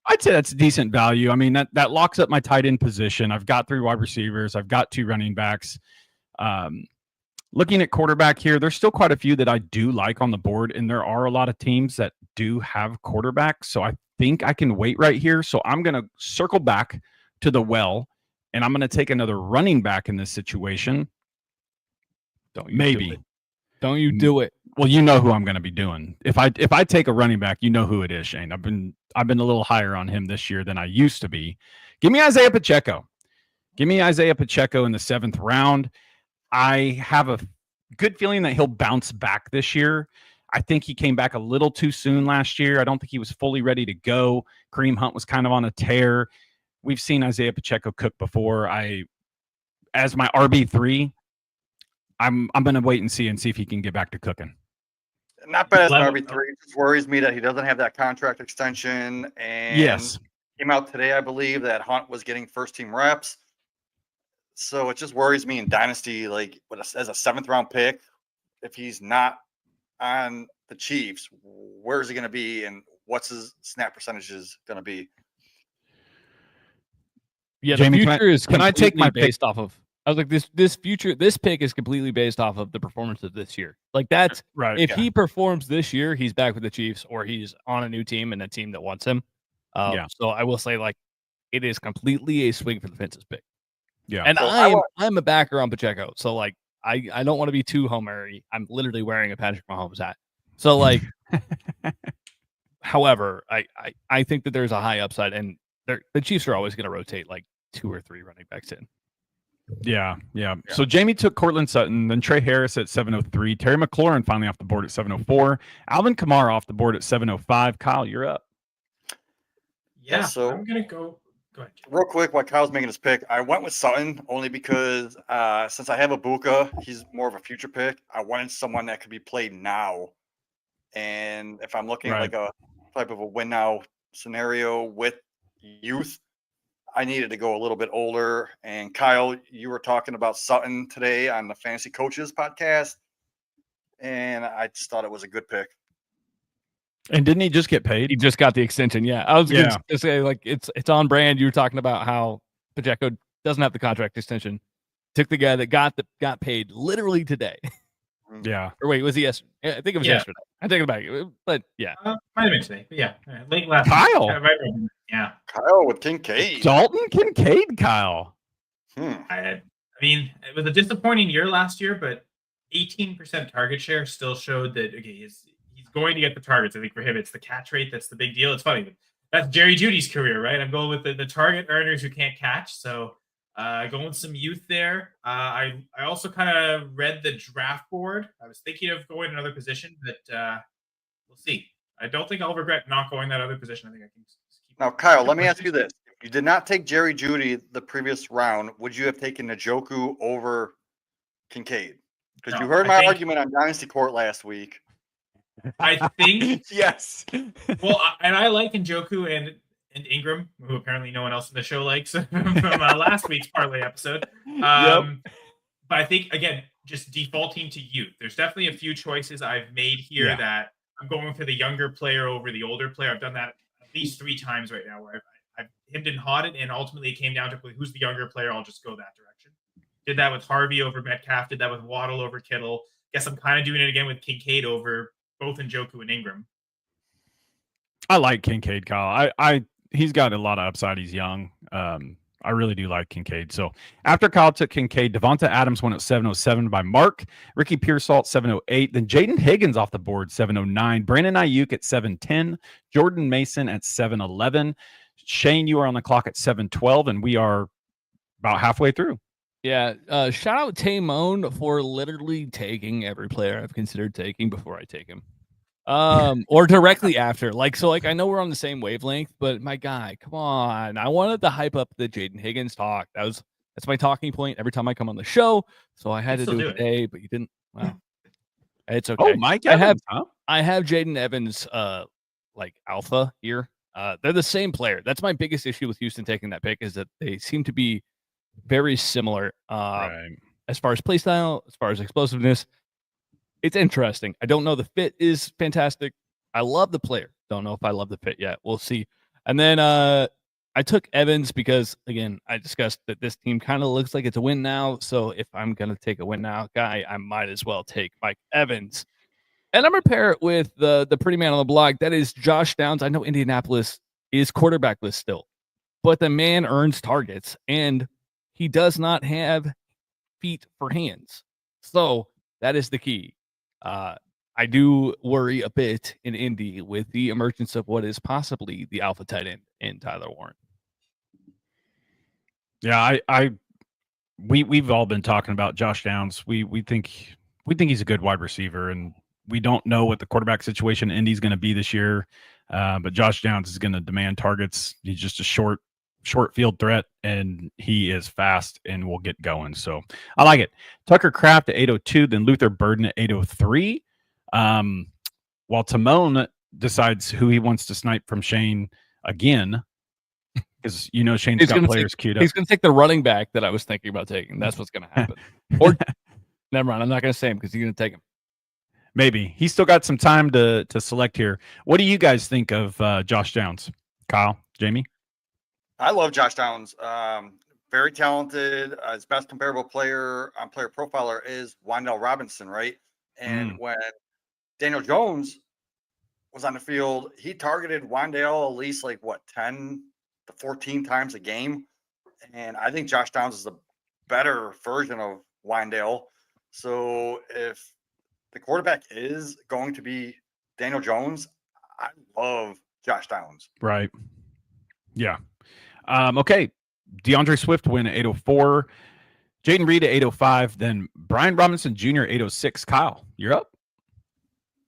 I'd say that's decent value. I mean, that locks up my tight end position. I've got 3 wide receivers. I've got 2 running backs. Looking at quarterback here, there's still quite a few that I do like on the board, and there are a lot of teams that do have quarterbacks. So I think I can wait right here. So I'm going to circle back to the well, and I'm going to take another running back in this situation. Don't you do it. Well, you know who I'm going to be doing. If I take a running back, you know who it is, Shane. I've been a little higher on him this year than I used to be. Give me Isaiah Pacheco. Give me Isaiah Pacheco in the 7th round. I have a good feeling that he'll bounce back this year. I think he came back a little too soon last year. I don't think he was fully ready to go. Kareem Hunt was kind of on a tear. We've seen Isaiah Pacheco cook before. As my RB3, I'm going to wait and see if he can get back to cooking. Not bad as an RB3. It just worries me that he doesn't have that contract extension. And yes, came out today, I believe, that Hunt was getting first-team reps. So it just worries me in Dynasty, like as a 7th round pick, if he's not on the Chiefs, where is he going to be, and what's his snap percentages going to be? Yeah, Jamie, the future is. Can I take my based off of? I was like, this pick is completely based off of the performance of this year. Like that's right. If he performs this year, he's back with the Chiefs, or he's on a new team and a team that wants him. So I will say, like, it is completely a swing for the fences pick. Yeah, and so I'm a backer on Pacheco, so like I don't want to be too homery. I'm literally wearing a Patrick Mahomes hat. So like, however, I think that there's a high upside, and the Chiefs are always going to rotate like 2 or 3 running backs in. Yeah. So Jamie took Cortland Sutton, then Trey Harris at 703, Terry McLaurin finally off the board at 704, Alvin Kamara off the board at 705. Kyle, you're up. Yeah, so I'm gonna go ahead. Real quick, while Kyle's making his pick, I went with Sutton only because since I have Ibuka, he's more of a future pick. I wanted someone that could be played now, and if I'm looking like a type of a win now scenario with youth, I needed to go a little bit older. And Kyle, you were talking about Sutton today on the Fantasy Coaches podcast, and I just thought it was a good pick. And didn't he just get paid? He just got the extension. Yeah, I was going to say, like, it's on brand. You were talking about how Pacheco doesn't have the contract extension. Took the guy that got paid literally today. Yeah. Or wait, was he yesterday? I think it was yesterday. I take it back. But yeah. Might have been today. But yeah. Late last Kyle. week. Right, yeah. Kyle with Kincaid. Dalton Kincaid, Kyle. I mean, it was a disappointing year last year, but 18% target share still showed that, okay, he's going to get the targets. I think for him, it's the catch rate that's the big deal. It's funny. But that's Jerry Jeudy's career, right? I'm going with the target earners who can't catch. So going with some youth there. I also kind of read the draft board. I was thinking of going another position, but we'll see. I don't think I'll regret not going that other position. I think I can just keep. Now, Kyle, let me ask you this. If you did not take Jerry Jeudy the previous round, would you have taken Njoku over Kincaid? Because you heard my argument on Dynasty Court last week. I think yes. Well, and I like Njoku and Ingram, who apparently no one else in the show likes from last week's parlay episode. But I think, again, just defaulting to youth. There's definitely a few choices I've made here that I'm going for the younger player over the older player. I've done that at least 3 times right now, where I've hemmed and hawed it, and ultimately it came down to who's the younger player. I'll just go that direction. Did that with Harvey over Metcalf. Did that with Waddle over Kittle. Guess I'm kind of doing it again with Kincaid over both Njoku and Ingram. I like Kincaid, Kyle. He's got a lot of upside. He's young. I really do like Kincaid. So after Kyle took Kincaid, Devonta Adams went at 707 by Mark. Ricky Pearsall at 708. Then Jaden Higgins off the board, 709. Brandon Ayuk at 710. Jordan Mason at 711. Shane, you are on the clock at 712, and we are about halfway through. Yeah. Shout out Tamone for literally taking every player I've considered taking before I take him. Or directly after. I know we're on the same wavelength, but my guy, come on. I wanted to hype up the Jaden Higgins talk. That's my talking point every time I come on the show. So I had to do it today, but you didn't. Well, it's okay. Oh, Mike Evans, I have Jaden Evans alpha here. They're the same player. That's my biggest issue with Houston taking that pick, is that they seem to be very similar as far as play style, as far as explosiveness. It's interesting. I don't know. The fit is fantastic. I love the player. Don't know if I love the fit yet. We'll see. And then I took Evans because, again, I discussed that this team kind of looks like it's a win now. So if I'm going to take a win now guy, I might as well take Mike Evans. And I'm going to pair it with the pretty man on the block. That is Josh Downs. I know Indianapolis is quarterbackless still, but the man earns targets, and he does not have feet for hands. So that is the key. I do worry a bit in Indy with the emergence of what is possibly the alpha tight end in Tyler Warren. Yeah, we've all been talking about Josh Downs. We think he's a good wide receiver, and we don't know what the quarterback situation in Indy's going to be this year. But Josh Downs is going to demand targets. He's just a short field threat, and he is fast and will get going. So I like it. Tucker Kraft at 802, then Luther Burden at 803. While Timon decides who he wants to snipe from Shane again, because Shane's got players queued up. He's going to take the running back that I was thinking about taking. That's what's going to happen. Or never mind. I'm not going to say him because he's going to take him. Maybe he's still got some time to select here. What do you guys think of Josh Downs? Kyle, Jamie? I love Josh Downs. Very talented. His best comparable player on Player Profiler is Wan'Dale Robinson, right? And when Daniel Jones was on the field, he targeted Wan'Dale at least 10 to 14 times a game. And I think Josh Downs is a better version of Wan'Dale. So if the quarterback is going to be Daniel Jones, I love Josh Downs. Right. Yeah. Okay. DeAndre Swift win at 804. Jaden Reed at 805. Then Brian Robinson Jr. 806. Kyle, you're up.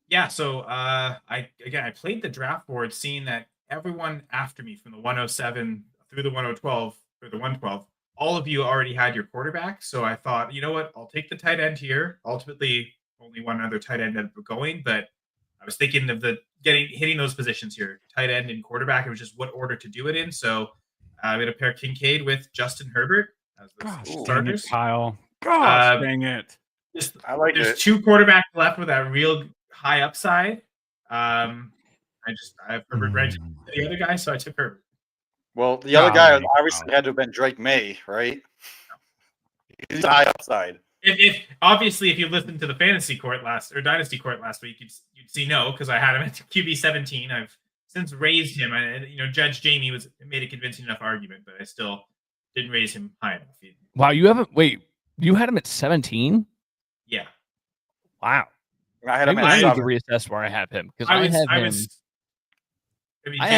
Yeah. So I played the draft board, seeing that everyone after me from the 107 through the 112 or the 112, all of you already had your quarterback. So I thought, you know what? I'll take the tight end here. Ultimately, only one other tight end ended up going, but I was thinking of hitting those positions here, tight end and quarterback. It was just what order to do it in. So I'm going to pair Kincaid with Justin Herbert as the starters. Kyle. Gosh, dang it. I like There's 2 quarterbacks left with that real high upside. I have Herbert ranked the other guy, so I took Herbert. Well, the other guy Golly. obviously had to have been Drake May, right? He's high upside. If obviously if you listened to the fantasy court Dynasty court last week, you'd see no, because I had him at QB 17. I've since raised him. Judge Jamie made a convincing enough argument, but I still didn't raise him high enough. Wow, you had him at 17? Yeah. Wow. I had him Maybe at I need to 7. reassess where I have him because I had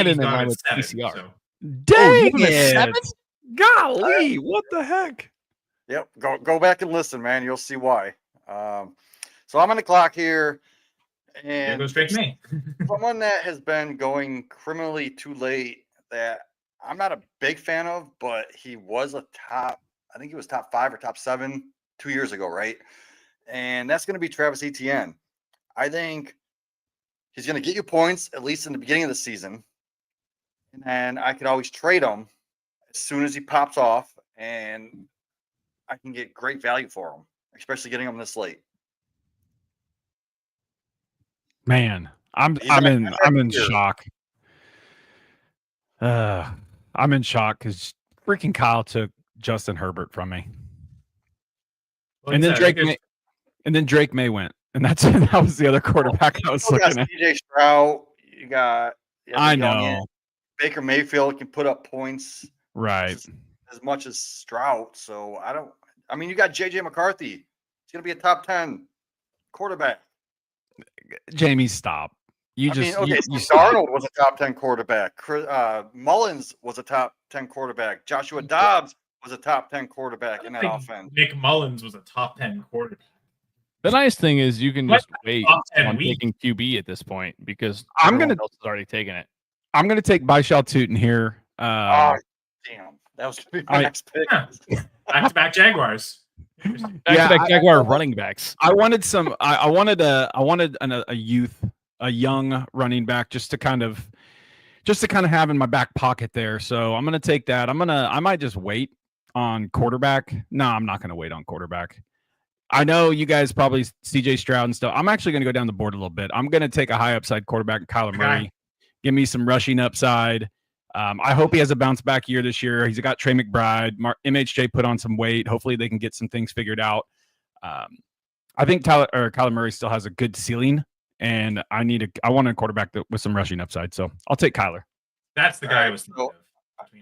him in got line at with 7, PCR. so. Dang you have him at it. 7? Golly, what the heck? Yep. Go back and listen, man. You'll see why. So I'm on the clock here. There And goes Drake May. someone that has been going criminally too late that I'm not a big fan of, but he was I think he was top 5 or top 7 2 years ago, right? And that's going to be Travis Etienne. I think he's going to get you points, at least in the beginning of the season. And then I could always trade him as soon as he pops off, and I can get great value for him, especially getting him this late. Man, I'm in shock. I'm in shock because freaking Kyle took Justin Herbert from me. Well, And then Drake May went. And that was the other quarterback I was You got looking at. CJ Stroud. You got I know. Baker Mayfield can put up points Right. as much as Stroud. So you got JJ McCarthy. He's going to be a top 10 quarterback. Jamie, stop. Darnold was a top 10 quarterback. Mullins was a top 10 quarterback. Joshua Dobbs was a top 10 quarterback in that offense. Nick Mullins was a top 10 quarterback. The nice thing is you can just wait on week. taking QB at this point because everyone else has already taken it. I'm going to take Baishal Tootin here. Damn. That was going to be my next pick. Back-to-back Jaguars. Back-to-back Jaguar running backs. I wanted some. I wanted a young running back just to kind of have in my back pocket there. So I'm gonna take that. I might just wait on quarterback. No, I'm not gonna wait on quarterback. I know you guys probably CJ Stroud and stuff. I'm actually gonna go down the board a little bit. I'm gonna take a high upside quarterback, Kyler Murray. Give me some rushing upside. I hope he has a bounce back year this year. He's got Trey McBride. MHJ put on some weight. Hopefully they can get some things figured out. I think Kyler Murray still has a good ceiling, and I want a quarterback with some rushing upside. So I'll take Kyler. That's the guy I was thinking of.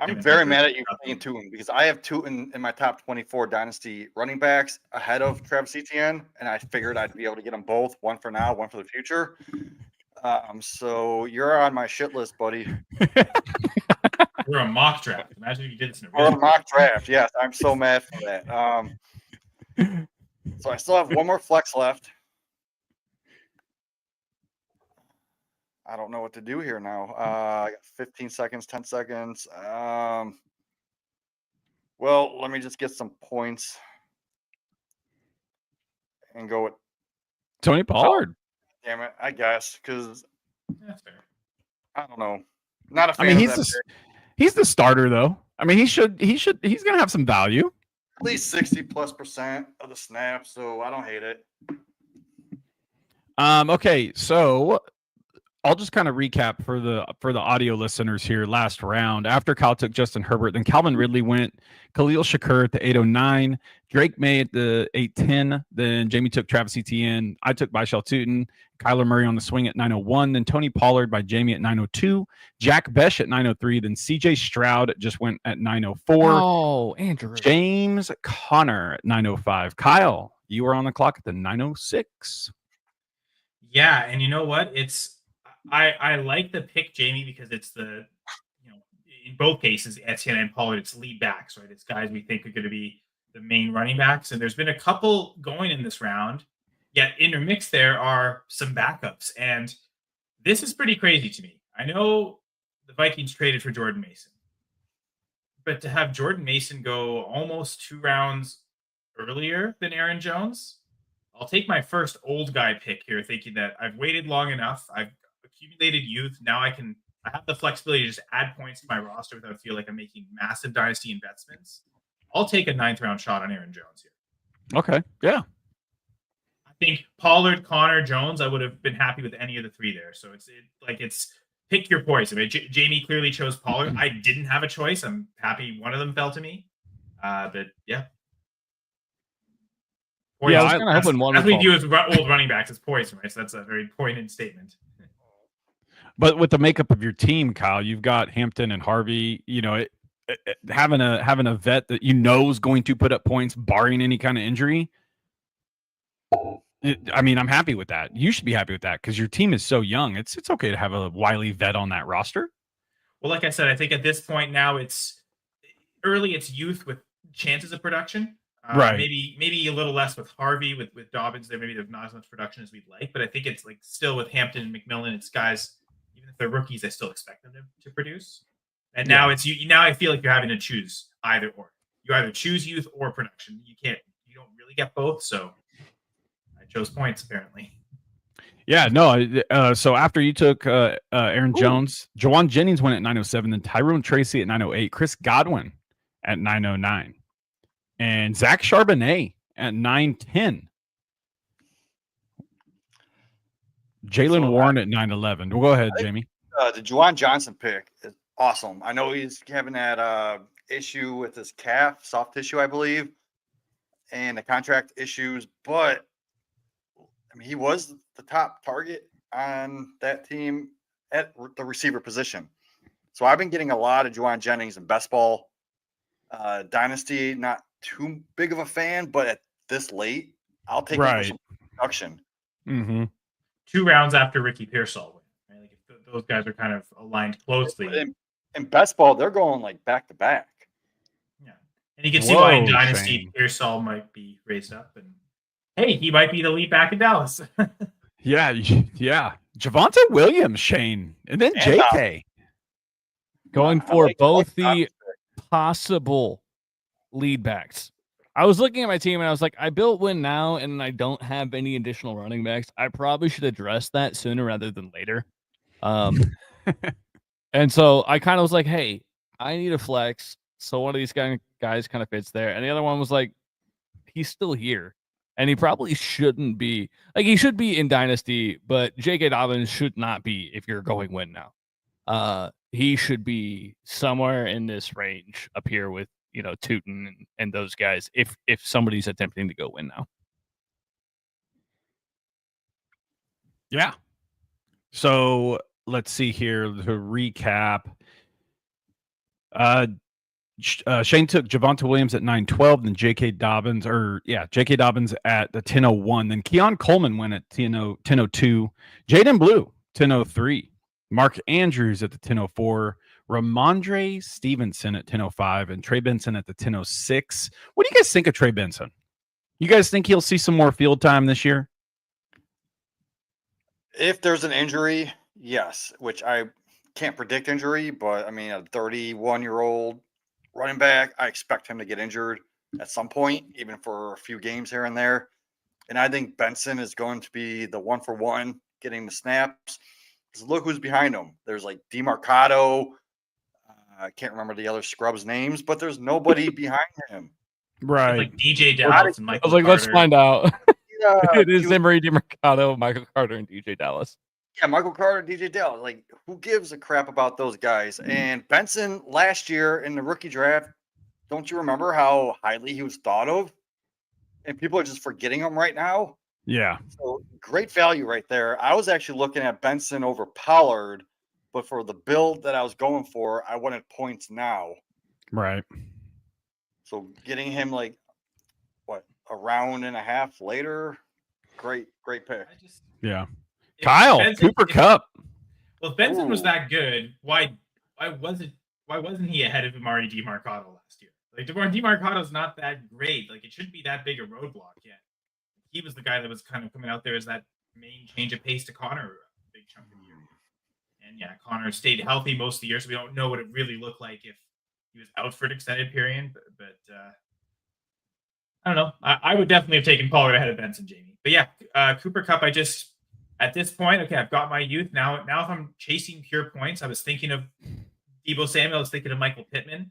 I'm very mad at you for taking Tootin because I have Tootin in my top 24 Dynasty running backs ahead of Travis Etienne, and I figured I'd be able to get them both, one for now, one for the future. So you're on my shit list, buddy. We're a mock draft. Imagine if you did this in a mock draft. Yes, I'm so mad for that. So I still have one more flex left. I don't know what to do here now. I got 15 seconds, 10 seconds. Well, let me just get some points and go with Tony Pollard. Damn it, I guess, because That's fair. I don't know. Not a fan. I mean, he's the starter though. I mean, he's gonna have some value. At least 60+% of the snaps, so I don't hate it. Okay, so I'll just kind of recap for the audio listeners here. Last round, after Kyle took Justin Herbert, then Calvin Ridley went, Khalil Shakur at the 809, Drake May at the 810, then Jamie took Travis Etienne, I took Baishal Tootin, Kyler Murray on the swing at 901, then Tony Pollard by Jamie at 902, Jack Besh at 903, then CJ Stroud just went at 904. Oh, Andrew. James Conner at 905. Kyle, you were on the clock at the 906. Yeah, and you know what? I like the pick, Jamie, because it's in both cases, Etienne and Pollard, it's lead backs, right? It's guys we think are going to be the main running backs. And there's been a couple going in this round, yet intermixed there are some backups. And this is pretty crazy to me. I know the Vikings traded for Jordan Mason, but to have Jordan Mason go almost 2 rounds earlier than Aaron Jones, I'll take my first old guy pick here, thinking that I've waited long enough. I've accumulated youth. Now I have the flexibility to just add points to my roster without feel like I'm making massive dynasty investments. I'll take a 9th round shot on Aaron Jones here. Okay. Yeah. I think Pollard, Connor, Jones, I would have been happy with any of the 3 there. So it's pick your poison. I mean, Jamie clearly chose Pollard. I didn't have a choice. I'm happy one of them fell to me. But yeah. Poison, Yeah, I was kind of hoping one as would we fall. view as old running backs as poison, right? So that's a very poignant statement. But with the makeup of your team, Kyle, you've got Hampton and Harvey. Having a vet that is going to put up points, barring any kind of injury. I'm happy with that. You should be happy with that because your team is so young. It's okay to have a wily vet on that roster. Well, like I said, I think at this point now it's early. It's youth with chances of production. Right. Maybe a little less with Harvey, with Dobbins. Maybe there's not as much production as we'd like, but I think it's like still with Hampton and McMillan, it's guys. Even if they're rookies, I still expect them to produce. And now it's you. Now I feel like you're having to choose either or. You either choose youth or production. You don't really get both. So I chose points apparently. Yeah, no. So after you took Aaron Jones, Jawan Jennings went at 907, then Tyrone Tracy at 908, Chris Godwin at 909, and Zach Charbonnet at 910. Jalen Warren at 911. Well, go ahead, Jamie. The Juwan Johnson pick is awesome. I know he's having that issue with his calf, soft tissue, I believe, and the contract issues, but I mean, he was the top target on that team at the receiver position. So I've been getting a lot of Juwan Jennings and best ball. Dynasty, not too big of a fan, but at this late, I'll take him for some production. Mm-hmm. 2 rounds after Ricky Pearsall went. Right? Like if those guys are kind of aligned closely. In best ball, they're going like back to back. Yeah, and you can see why in Dynasty Pearsall might be raised up, and hey, he might be the lead back in Dallas. yeah. Javonte Williams, Shane, and then JK. Going for both the possible lead backs. I was looking at my team and I was like, I built win now and I don't have any additional running backs. I probably should address that sooner rather than later. And so I kind of was like, hey, I need a flex. So one of these guys kind of fits there. And the other one was like, he's still here. And he probably shouldn't be. Like, he should be in Dynasty, but J.K. Dobbins should not be if you're going win now. He should be somewhere in this range up here with, Tootin and those guys if somebody's attempting to go win now. Yeah. So let's see here to recap. Shane took Javonte Williams at 912, then J.K. Dobbins at the 1001. Then Keon Coleman went at 1002. Jaden Blue, 1003. Mark Andrews at the 1004. Ramondre Stevenson at 1005. And Trey Benson at the 1006. What do you guys think of Trey Benson? You guys think he'll see some more field time this year? If there's an injury, yes, which I can't predict injury, but I mean, a 31-year-old running back, I expect him to get injured at some point, even for a few games here and there. And I think Benson is going to be the 1-for-1 getting the snaps. Because look who's behind him. There's like DeMarcado. I can't remember the other scrubs' names, but there's nobody behind him. Right. Like DJ Dallas and Michael I was like, Carter. let's find out. It is was- Emery DeMarcado, Michael Carter, and DJ Dallas. Yeah, Michael Carter, DJ Dallas. Like, who gives a crap about those guys? And Benson last year in the rookie draft, don't you remember how highly he was thought of? And people are just forgetting him right now. Yeah. So great value right there. I was actually looking at Benson over Pollard, but for the build that I was going for, I wanted points now. Right. So getting him like a round and a half later, great pick. Yeah. Kyle, Cooper Kupp. Well, if Benson was that good, why wasn't he ahead of Amari DeMarcado last year? Like DeMarcado's not that great. Like it shouldn't be that big a roadblock yet. He was the guy that was kind of coming out there as that main change of pace to Connor a big chunk of the year. And yeah, Connor stayed healthy most of the year, so we don't know what it really looked like if he was out for an extended period. But I don't know. I would definitely have taken Pollard ahead of Benson, Jamie. But yeah, Cooper Kupp, at this point, okay, I've got my youth. Now if I'm chasing pure points, I was thinking of Deebo Samuel. I was thinking of Michael Pittman.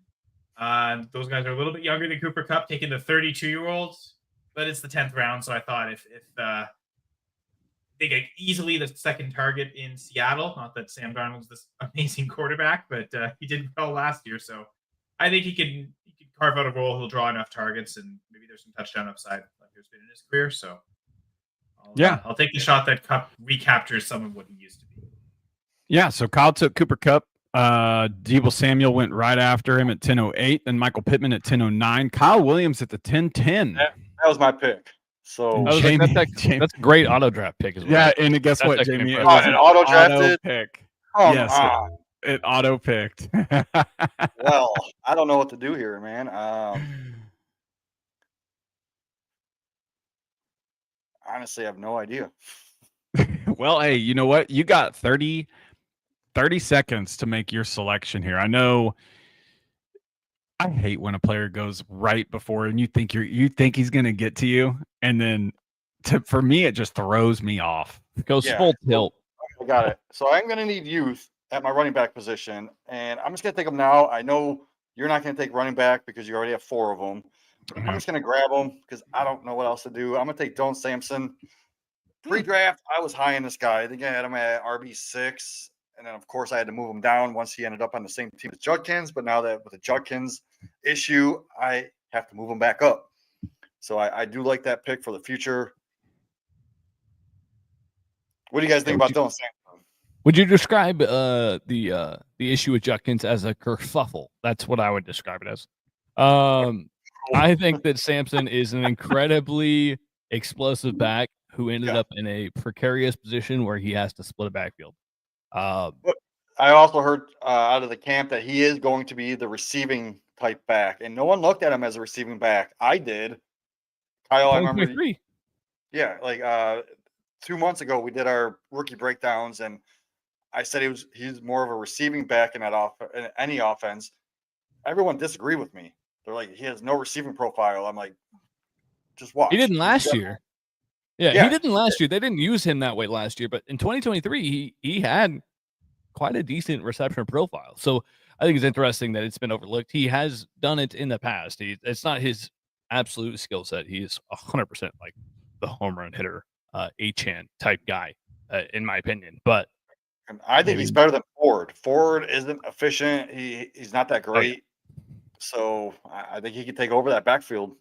Those guys are a little bit younger than Cooper Kupp, taking the 32-year-olds. But it's the 10th round, so I thought if think like easily the second target in Seattle. Not that Sam Darnold's this amazing quarterback, but he did well last year. So I think he can carve out a role. He'll draw enough targets, and maybe there's some touchdown upside like there's been in his career. So I'll take the shot that Cup recaptures some of what he used to be. Yeah, so Kyle took Cooper Kupp. Deebo Samuel went right after him at 10:08, and Michael Pittman at 10:09. Kyle Williams at the 10:10. That was my pick. So Jamie, that's a great auto draft pick as well. Yeah, and guess what, Jamie? It was an auto drafted pick. Yes, it auto picked. Well, I don't know what to do here, man. Honestly, I have no idea. Well, hey, you know what? You got 30 seconds to make your selection here. I know I hate when a player goes right before and you think he's going to get to you, and then for me it just throws me off. It goes full tilt. I got it. So I'm going to need youth at my running back position, and I'm just going to take them now. I know you're not going to take running back because you already have 4 of them. I'm just going to grab them because I don't know what else to do. I'm going to take Dylan Sampson. Pre-draft, I was high in this guy. I think I had him at RB6. And then, of course, I had to move him down once he ended up on the same team as Judkins. But now that with the Judkins issue, I have to move him back up. So I do like that pick for the future. What do you guys think about Dylan Sampson? Would you describe the issue with Judkins as a kerfuffle? That's what I would describe it as. I think that Sampson is an incredibly explosive back who ended up in a precarious position where he has to split a backfield. I also heard out of the camp that he is going to be the receiving type back, and no one looked at him as a receiving back. I did. Kyle, I remember. Yeah, like 2 months ago, we did our rookie breakdowns, and I said he's more of a receiving back in any offense. Everyone disagreed with me. They're like, he has no receiving profile. I'm like, just watch. He didn't last year. Yeah, he didn't last year. They didn't use him that way last year, but in 2023, he had quite a decent reception profile. So I think it's interesting that it's been overlooked. He has done it in the past. It's not his absolute skill set. He is 100% like the home run hitter, A-chan type guy, in my opinion. But I think he's better than Ford. Ford isn't efficient. He's not that great. So I think he can take over that backfield.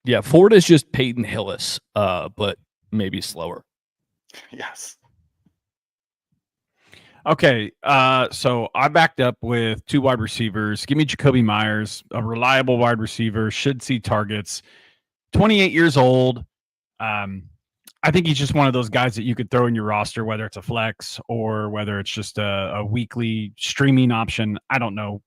Yeah, Ford is just Peyton Hillis, but maybe slower. Yes. Okay, so I backed up with 2 wide receivers. Give me Jacoby Myers, a reliable wide receiver, should see targets. 28 years old. I think he's just one of those guys that you could throw in your roster, whether it's a flex or whether it's just a weekly streaming option. I don't know.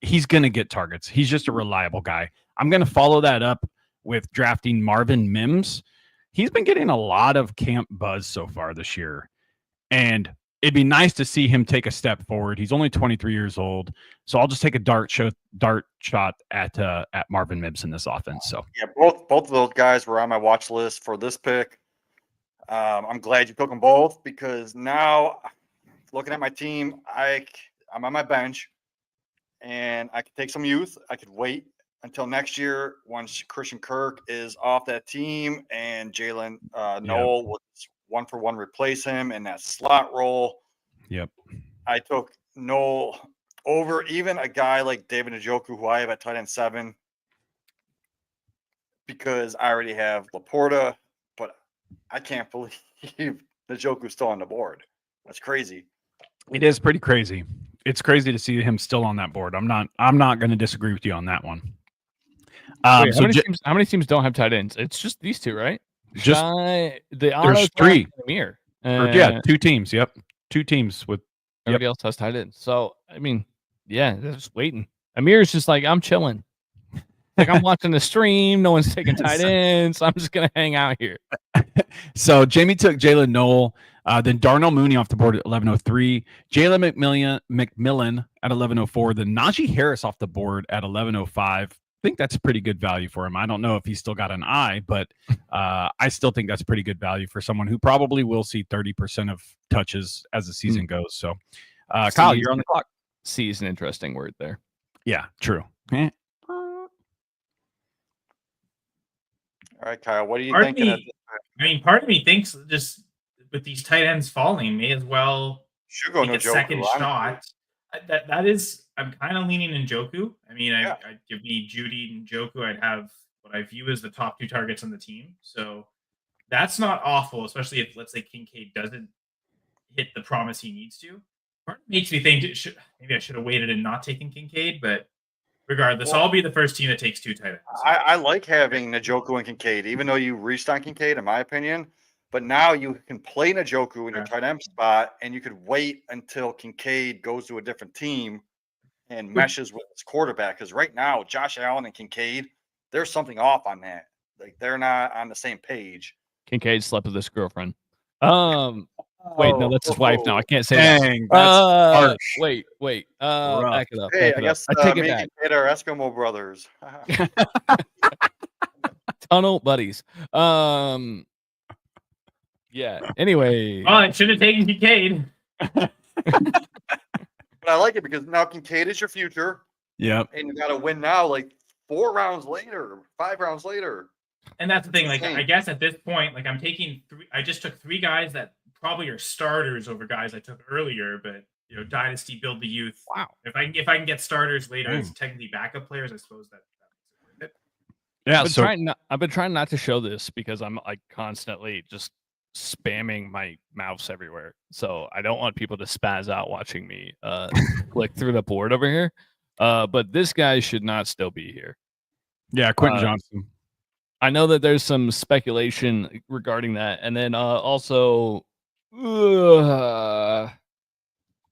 He's going to get targets. He's just a reliable guy. I'm going to follow that up with drafting Marvin Mims. He's been getting a lot of camp buzz so far this year, and it'd be nice to see him take a step forward. He's only 23 years old, so I'll just take a dart shot at Marvin Mims in this offense. So yeah, both of those guys were on my watch list for this pick. I'm glad you took them both because now, looking at my team, I'm on my bench, and I could take some youth. I could wait until next year once Christian Kirk is off that team and Jalen Noel will 1-for-1 replace him in that slot role. Yep. I took Noel over even a guy like David Njoku, who I have at tight end 7, because I already have Laporta, but I can't believe Njoku's still on the board. That's crazy. It is pretty crazy. It's crazy to see him still on that board. I'm not going to disagree with you on that one. Wait, how many teams don't have tight ends? It's just these 2, right? Just there's 3. Amir. 2 teams. Yep, 2 teams with everybody else has tight ends. So I mean, yeah, they're just waiting. Amir's just like, I'm chilling. Like I'm watching the stream. No one's taking tight ends. I'm just gonna hang out here. So Jamie took Jalen Noel, then Darnell Mooney off the board at 11:03. Jalen McMillan at 11:04. Then Najee Harris off the board at 11:05. I think that's pretty good value for him. I don't know if he's still got an eye, but I still think that's pretty good value for someone who probably will see 30% of touches as the season goes. So, Kyle, you're on the clock. See is an interesting word there. Yeah, true. All right, Kyle, what are you Part of thinking? part of me thinks just with these tight ends falling, may as well Should go take a Njoku, second honestly. shot. That is, I'm kind of leaning Njoku. I mean, Yeah. I'd give me Judy and Njoku. I'd have what I view as the top 2 targets on the team. So that's not awful, especially if, let's say, Kincaid doesn't hit the promise he needs to. Part makes me think maybe I should have waited and not taken Kincaid, but regardless, Well, I'll be the first team that takes 2 tight ends. I like having Njoku and Kincaid, even though you reached on Kincaid, in my opinion. But now you can play Njoku in your tight end spot, and you could wait until Kincaid goes to a different team and meshes with his quarterback. Because right now, Josh Allen and Kincaid, there's something off on that. Like, they're not on the same page. Kincaid slept with his girlfriend. Wait, no, that's his wife. No, I can't say Dang, that. that's harsh. Wait. Rough. Back it up. Hey, back I it guess up. I take it maybe back. Kid are Eskimo brothers. Tunnel buddies. Yeah. Anyway. Well, I should have taken Kincaid. But I like it because now Kincaid is your future, Yep. and you got to win now, like 4 rounds later, 5 rounds later. And that's the thing. Like, Insane. I guess at this point, like, I'm taking 3. I just took 3 guys that probably are starters over guys I took earlier. But Dynasty, build the youth. Wow. If I can get starters later as technically backup players, I suppose that makes it worth it. Yeah. I've been trying not to show this because I'm like constantly just spamming my mouse everywhere. So I don't want people to spaz out watching me click through the board over here. But this guy should not still be here. Yeah, Quentin Johnson. I know that there's some speculation regarding that. And then also I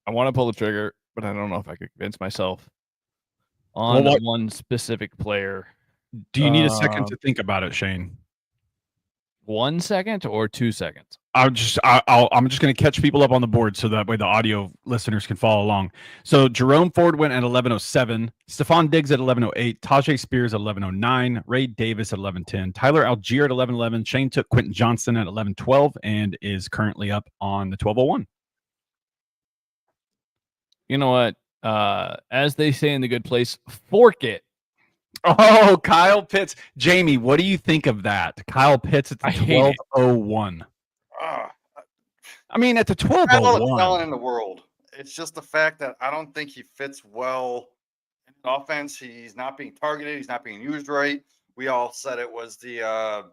want to pull the trigger, but I don't know if I could convince myself on one specific player. Do you need a second to think about it, Shane? 1 second or 2 seconds? I'm just going to catch people up on the board so that way the audio listeners can follow along. So Jerome Ford went at 11:07, Stephon Diggs at 11:08, Tajay Spears at 11:09, Ray Davis at 11:10, Tyler Algier at 11:11. Shane took Quentin Johnson at 11:12 and is currently up on the 12:01. You know what? As they say in the good place, fork it. Oh, Kyle Pitts. Jamie, what do you think of that? Kyle Pitts at the 12:01. I mean, at the 12:01. Talent in the world. It's just the fact that I don't think he fits well in the offense. He's not being targeted. He's not being used right. We all said it was the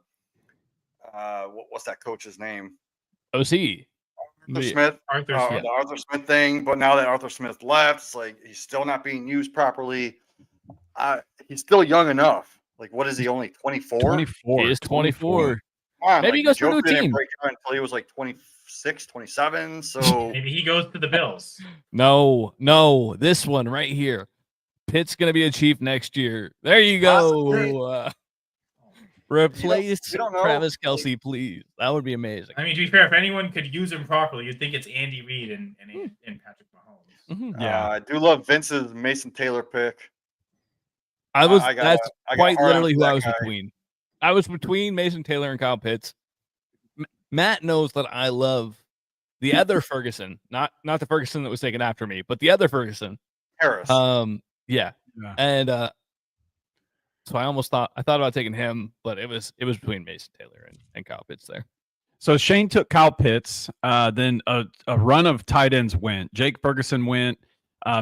what's that coach's name? OC. Arthur Smith. Smith. The Arthur Smith thing. But now that Arthur Smith left, it's like he's still not being used properly. He's still young enough. Like, what is he? Only 24? 24. He is 24. Maybe he goes to a new team. Break until he was like 26, 27. So maybe he goes to the Bills. No, this one right here. Pitt's gonna be a Chief next year. There you go. Replace Travis Kelce, please. That would be amazing. I mean, to be fair, if anyone could use him properly, you'd think it's Andy Reid and Patrick Mahomes. Mm-hmm. Yeah, I do love Vince's Mason Taylor pick. That's quite literally who I was between. I was between Mason Taylor and Kyle Pitts. Matt knows that I love the other Ferguson, not the Ferguson that was taken after me, but the other Ferguson. Harris. Yeah. And so I thought about taking him, but it was between Mason Taylor and Kyle Pitts there. So Shane took Kyle Pitts. Then a run of tight ends went. Jake Ferguson went.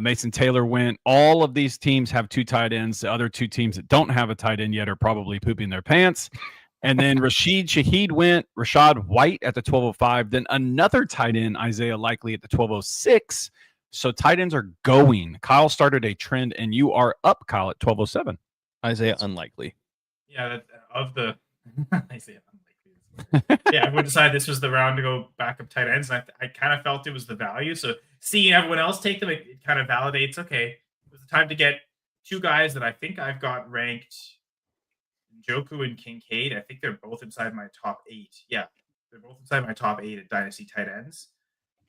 Mason Taylor went. All of these teams have 2 tight ends. The other 2 teams that don't have a tight end yet are probably pooping their pants. And then Rashid Shaheed went. Rashad White at the 12:05. Then another tight end, Isaiah Likely at the 12:06. So tight ends are going. Kyle started a trend, and you are up, Kyle, at 12:07. Isaiah Unlikely. Yeah, Isaiah Unlikely. Yeah, everyone decided this was the round to go backup tight ends. And I kind of felt it was the value. So seeing everyone else take them, it kind of validates, okay, it was the time to get 2 guys that I think I've got ranked, Njoku and Kincaid. I think they're both inside my top 8. Yeah, they're both inside my top 8 at Dynasty tight ends.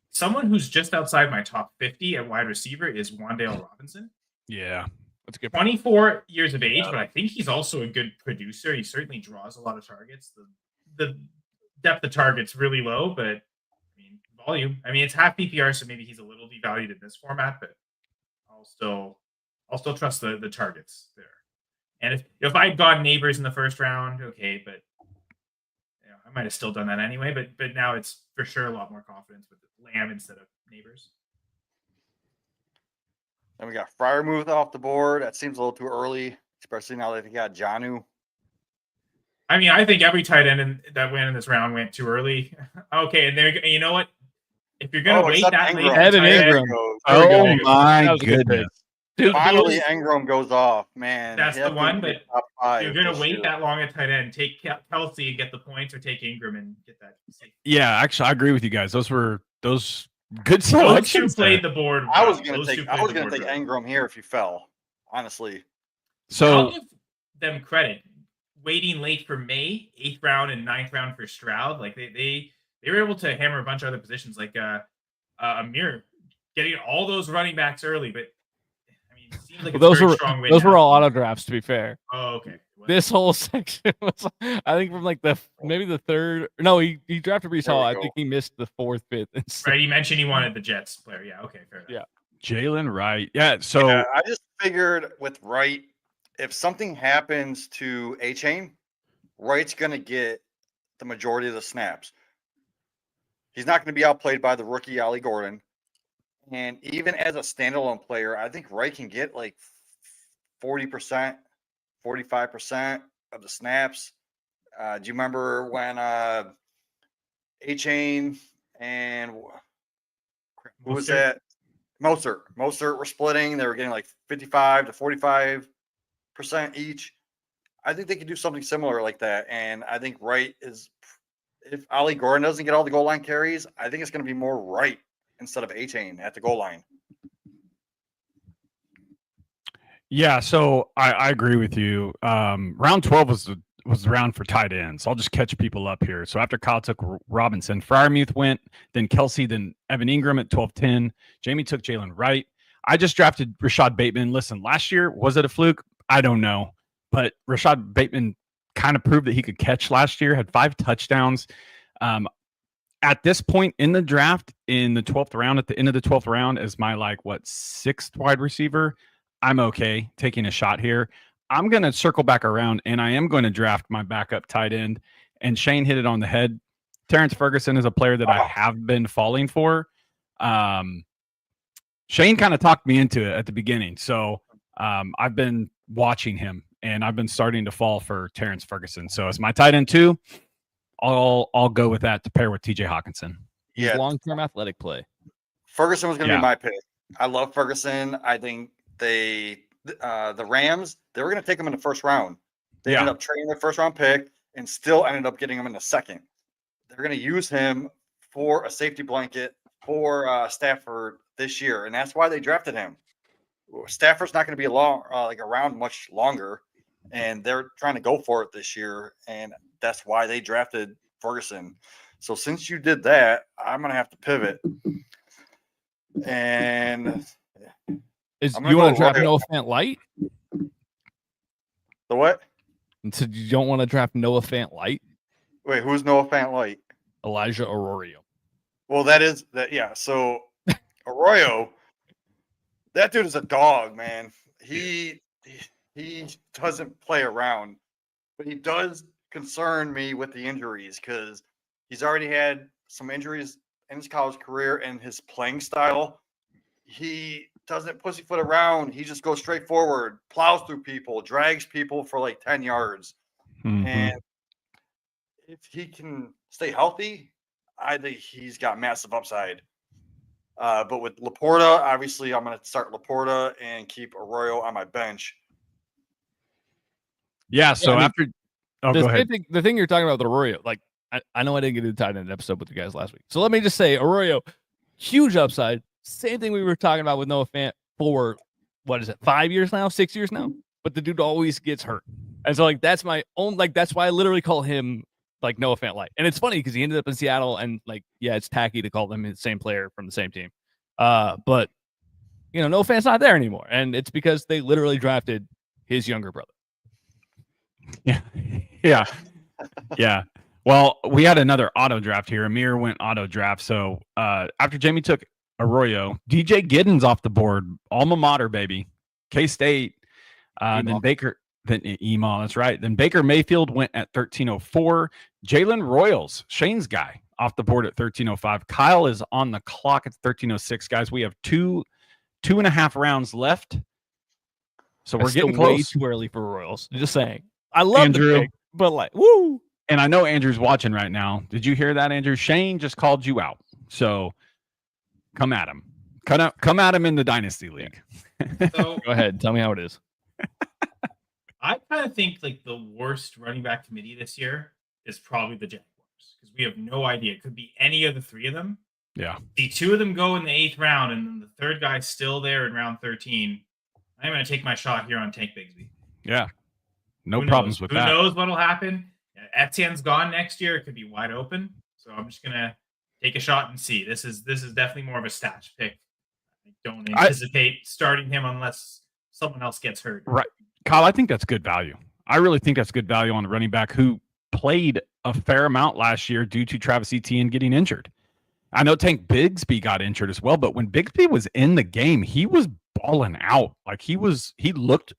Someone who's just outside my top 50 at wide receiver is Wan'Dale Robinson. Yeah, that's good. 24 years of age, but I think he's also a good producer. He certainly draws a lot of targets. The depth of targets really low, but I mean, volume. I mean, it's half PPR, so maybe he's a little devalued in this format, but I'll still trust the targets there. And if I'd gone Neighbors in the first round, okay, but I might have still done that anyway, but now it's for sure a lot more confidence with Lamb instead of Neighbors. Then we got Freiermuth off the board. That seems a little too early, especially now that he got Jonnu. I mean, I think every tight end that went in this round went too early. Okay, and there, you know what? If you're gonna wait that late, Evan Ingram. Oh my goodness. Dude, finally, Ingram goes off, man. That's the one, but if you're gonna wait year. that long at tight end, take Kelsey and get the points, or take Ingram and get that. Yeah, actually, I agree with you guys. Those good Those selections. two played the board. I was gonna take Ingram here if you fell, honestly. So I'll give them credit. Waiting late for May, 8th round and 9th round for Stroud. Like they were able to hammer a bunch of other positions, like Amir getting all those running backs early. But I mean, it seems like those were all now. auto drafts, to be fair. Oh, okay. This whole section was, I think, from like maybe the third. No, he drafted Brees Hall. I think he missed the 4th, 5th. Right. He mentioned he wanted the Jets player. Yeah. Okay. Fair enough. Yeah. Jalen Wright. Yeah. So I just figured with Wright, if something happens to A-Chain, Wright's going to get the majority of the snaps. He's not going to be outplayed by the rookie Ollie Gordon. And even as a standalone player, I think Wright can get like 40%, 45% of the snaps. Do you remember when A-Chain and who was that? Mostert were splitting. They were getting like 55 to 45% each. I think they could do something similar like that. And I think Wright is, if Ollie Gordon doesn't get all the goal line carries, I think it's going to be more Wright instead of A-Chain at the goal line. yeah, so I agree with you. Round 12 was the round for tight ends. I'll just catch people up here. So after Kyle took Robinson, Freiermuth went, then Kelsey, then Evan Ingram at 12-10. Jamie took Jalen Wright. I just drafted Rashad Bateman. Listen, last year, was it a fluke? I don't know. But Rashad Bateman kind of proved that he could catch last year, had 5 touchdowns. At this point in the draft, in the 12th round, at the end of the 12th round, as my 6th wide receiver, I'm okay taking a shot here. I'm going to circle back around, and I am going to draft my backup tight end. And Shane hit it on the head. Terrence Ferguson is a player that I have been falling for. Shane kind of talked me into it at the beginning. So I've been watching him, and I've been starting to fall for Terrence Ferguson. So as my tight end 2, I'll go with that to pair with TJ Hawkinson. Yeah, long-term athletic play. Ferguson was going to be my pick. I love Ferguson. I think the Rams, they were going to take him in the first round. They ended up trading their first round pick and still ended up getting him in the second. They're going to use him for a safety blanket for Stafford this year, and that's why they drafted him. Stafford's not going to be around much longer, and they're trying to go for it this year, and that's why they drafted Ferguson. So since you did that, I'm going to have to pivot. And you want to draft Noah Fant light? The what? And so you don't want to draft Noah Fant light? Wait, who's Noah Fant light? Elijah Arroyo. Well, that is that. Yeah. So Arroyo, that dude is a dog, man. He doesn't play around, but he does concern me with the injuries because he's already had some injuries in his college career and his playing style. He doesn't pussyfoot around. He just goes straight forward, plows through people, drags people for 10 yards. Mm-hmm. And if he can stay healthy, I think he's got massive upside. But with Laporta, obviously, I'm going to start Laporta and keep Arroyo on my bench. Yeah. So after, go ahead. The thing you're talking about with Arroyo, I know I didn't get to the tight end episode with you guys last week. So let me just say, Arroyo, huge upside. Same thing we were talking about with Noah Fant for, 5 years now, 6 years now? But the dude always gets hurt. And so, that's my own, that's why I literally call him, Noah Fant light. And it's funny because he ended up in Seattle, and, it's tacky to call them the same player from the same team. But, Noah Fant's not there anymore. And it's because they literally drafted his younger brother. Yeah. Yeah. Yeah. Well, we had another auto draft here. Amir went auto draft. So after Jamie took Arroyo, DJ Giddens off the board, alma mater, baby, K-State. Then Baker Then Email, that's right. Then Baker Mayfield went at 1304. Jalen Royals, Shane's guy, off the board at 1305. Kyle is on the clock at 1306. Guys, we have two and a half rounds left. So we're getting way close. too early for Royals. Just saying. I love Andrew, the pick, but like, woo. And I know Andrew's watching right now. Did you hear that, Andrew? Shane just called you out. So come at him. Come at him in the Dynasty League. So Go ahead. Tell me how it is. I kind of think like the worst running back committee this year is probably the Jaguars because we have no idea. It could be any of the three of them. Yeah. The two of them go in the 8th round, and then the third guy's still there in round 13. I'm going to take my shot here on Tank Bigsby. Yeah. No Who problems knows? with Who that. Who knows what'll happen? Etienne's gone next year. It could be wide open. So I'm just going to take a shot and see. This is definitely more of a stash pick. I don't anticipate starting him unless someone else gets hurt. Right. Kyle, I think that's good value. I really think that's good value on a running back who played a fair amount last year due to Travis Etienne getting injured. I know Tank Bigsby got injured as well, but when Bigsby was in the game, he was balling out. Like he looked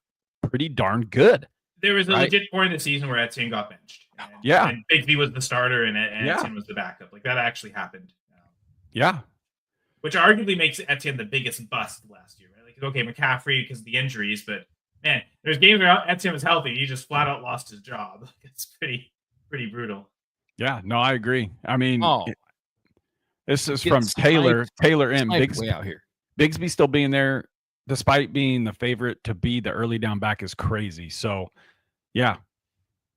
pretty darn good. There was a legit point in the season where Etienne got benched. And Bigsby was the starter and Etienne was the backup. Like that actually happened. Yeah. Which arguably makes Etienne the biggest bust last year, right? Like, okay, McCaffrey because of the injuries, but man, there's games where Etienne was healthy. He just flat out lost his job. It's pretty brutal. Yeah, no, I agree. I mean, this is from Sniped. Taylor M. Way out here. Bigsby still being there, despite being the favorite to be the early down back, is crazy. So, yeah,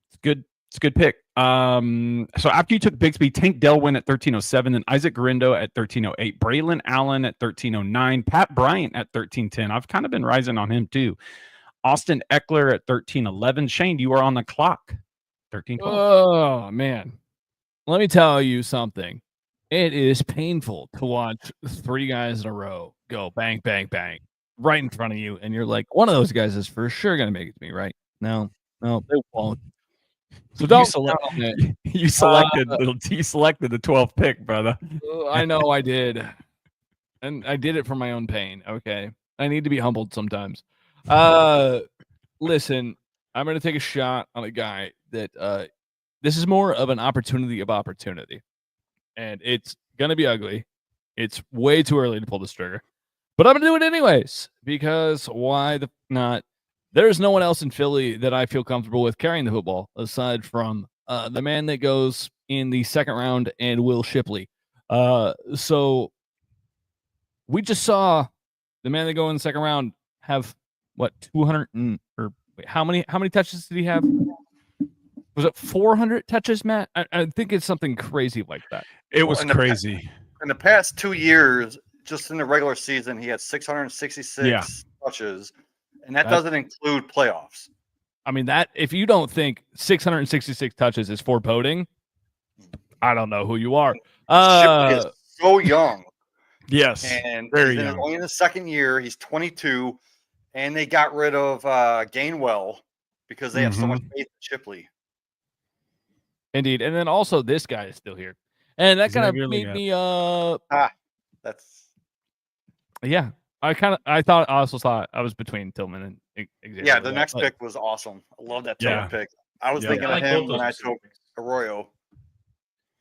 it's good. It's a good pick. So after you took Bigsby, Tank Dell went at 1307, then Isaac Garindo at 1308, Braylon Allen at 1309, Pat Bryant at 1310. I've kind of been rising on him too. Austin Eckler at 1311. Shane, you are on the clock. 1312. Oh man, let me tell you something. It is painful to watch three guys in a row go bang, bang, bang right in front of you, and you're like, one of those guys is for sure going to make it to me, right? No, they won't. So don't you selected the 12th pick, brother. I know I did, and I did it for my own pain. Okay, I need to be humbled sometimes. Listen, I'm going to take a shot on a guy that this is more of an opportunity of opportunity. And it's going to be ugly. It's way too early to pull this trigger. But I'm going to do it anyways, because why the not? There's no one else in Philly that I feel comfortable with carrying the football aside from the man that goes in the second round and Will Shipley. So we just saw the man that go in the second round have what 200 or wait, how many touches did he have? Was it 400 touches, Matt? I think it's something crazy like that. It was crazy. In the past 2 years, just in the regular season, he had 666 touches, and that doesn't include playoffs. I mean, that if you don't think 666 touches is foreboding, I don't know who you are. Shipley is so young. Yes, and very he's young. Only in the second year. He's 22, and they got rid of Gainwell because they have so much faith in Shipley. Indeed. And then also this guy is still here. And that kind of made me that's I also thought I was between Tillman and Xavier. Yeah, the next pick was awesome. I love that Tillman pick. I was thinking of him when I took Arroyo.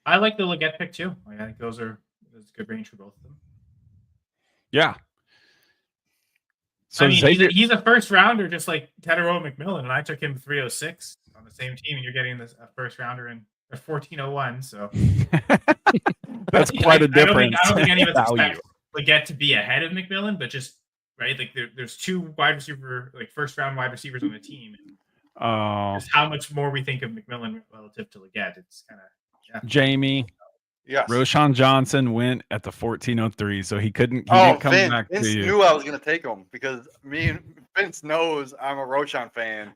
I like the Leggett pick too. I think there's a good range for both of them. Yeah. So I mean, he's a first rounder, just like Tedero McMillan, and I took him 306 on the same team, and you're getting a first rounder in 1401. So that's quite a difference. I don't think any of us expect Leggett to be ahead of McMillan, but just right, like there's two wide receiver, like first round wide receivers on the team. Just how much more we think of McMillan relative to Leggett. It's kind of Jamie. Yes. Roshan Johnson went at the 1403, so he didn't come back Vince to you. Knew I was going to take him because Vince knows I'm a Roshan fan.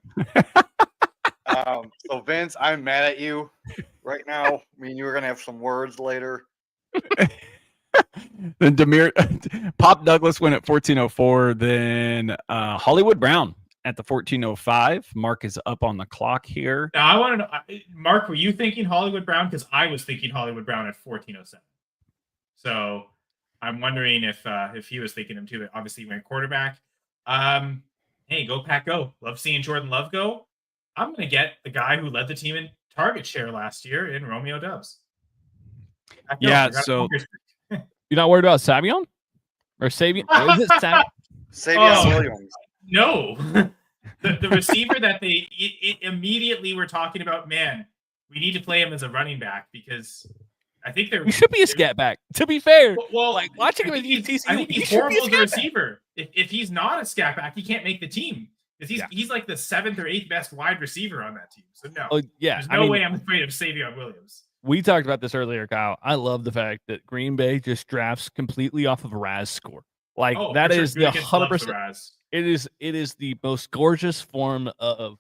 So Vince, I'm mad at you right now. Me and you are going to have some words later. Then Pop Douglas went at 1404. Then Hollywood Brown at the 1405. Mark is up on the clock here. Now I want to know, Mark, were you thinking Hollywood Brown? Because I was thinking Hollywood Brown at 1407. So I'm wondering if he was thinking him too. Obviously, he went quarterback. hey, go Pack go. Love seeing Jordan Love go. I'm going to get the guy who led the team in target share last year in Romeo Dubs. Yeah, so you're not worried about Savion? Or Savion? Is it Savion Williams. No. the receiver that they immediately were talking about, man, we need to play him as a running back because I think he should be a scat back. To be fair, well, like watching him at TCU, I think he's horrible as a receiver. If he's not a scat back, he can't make the team because he's like the 7th or 8th best wide receiver on that team. So no, there's no way I'm afraid of Savion Williams. We talked about this earlier, Kyle. I love the fact that Green Bay just drafts completely off of Raz score. Like that is the 100%. It is the most gorgeous form of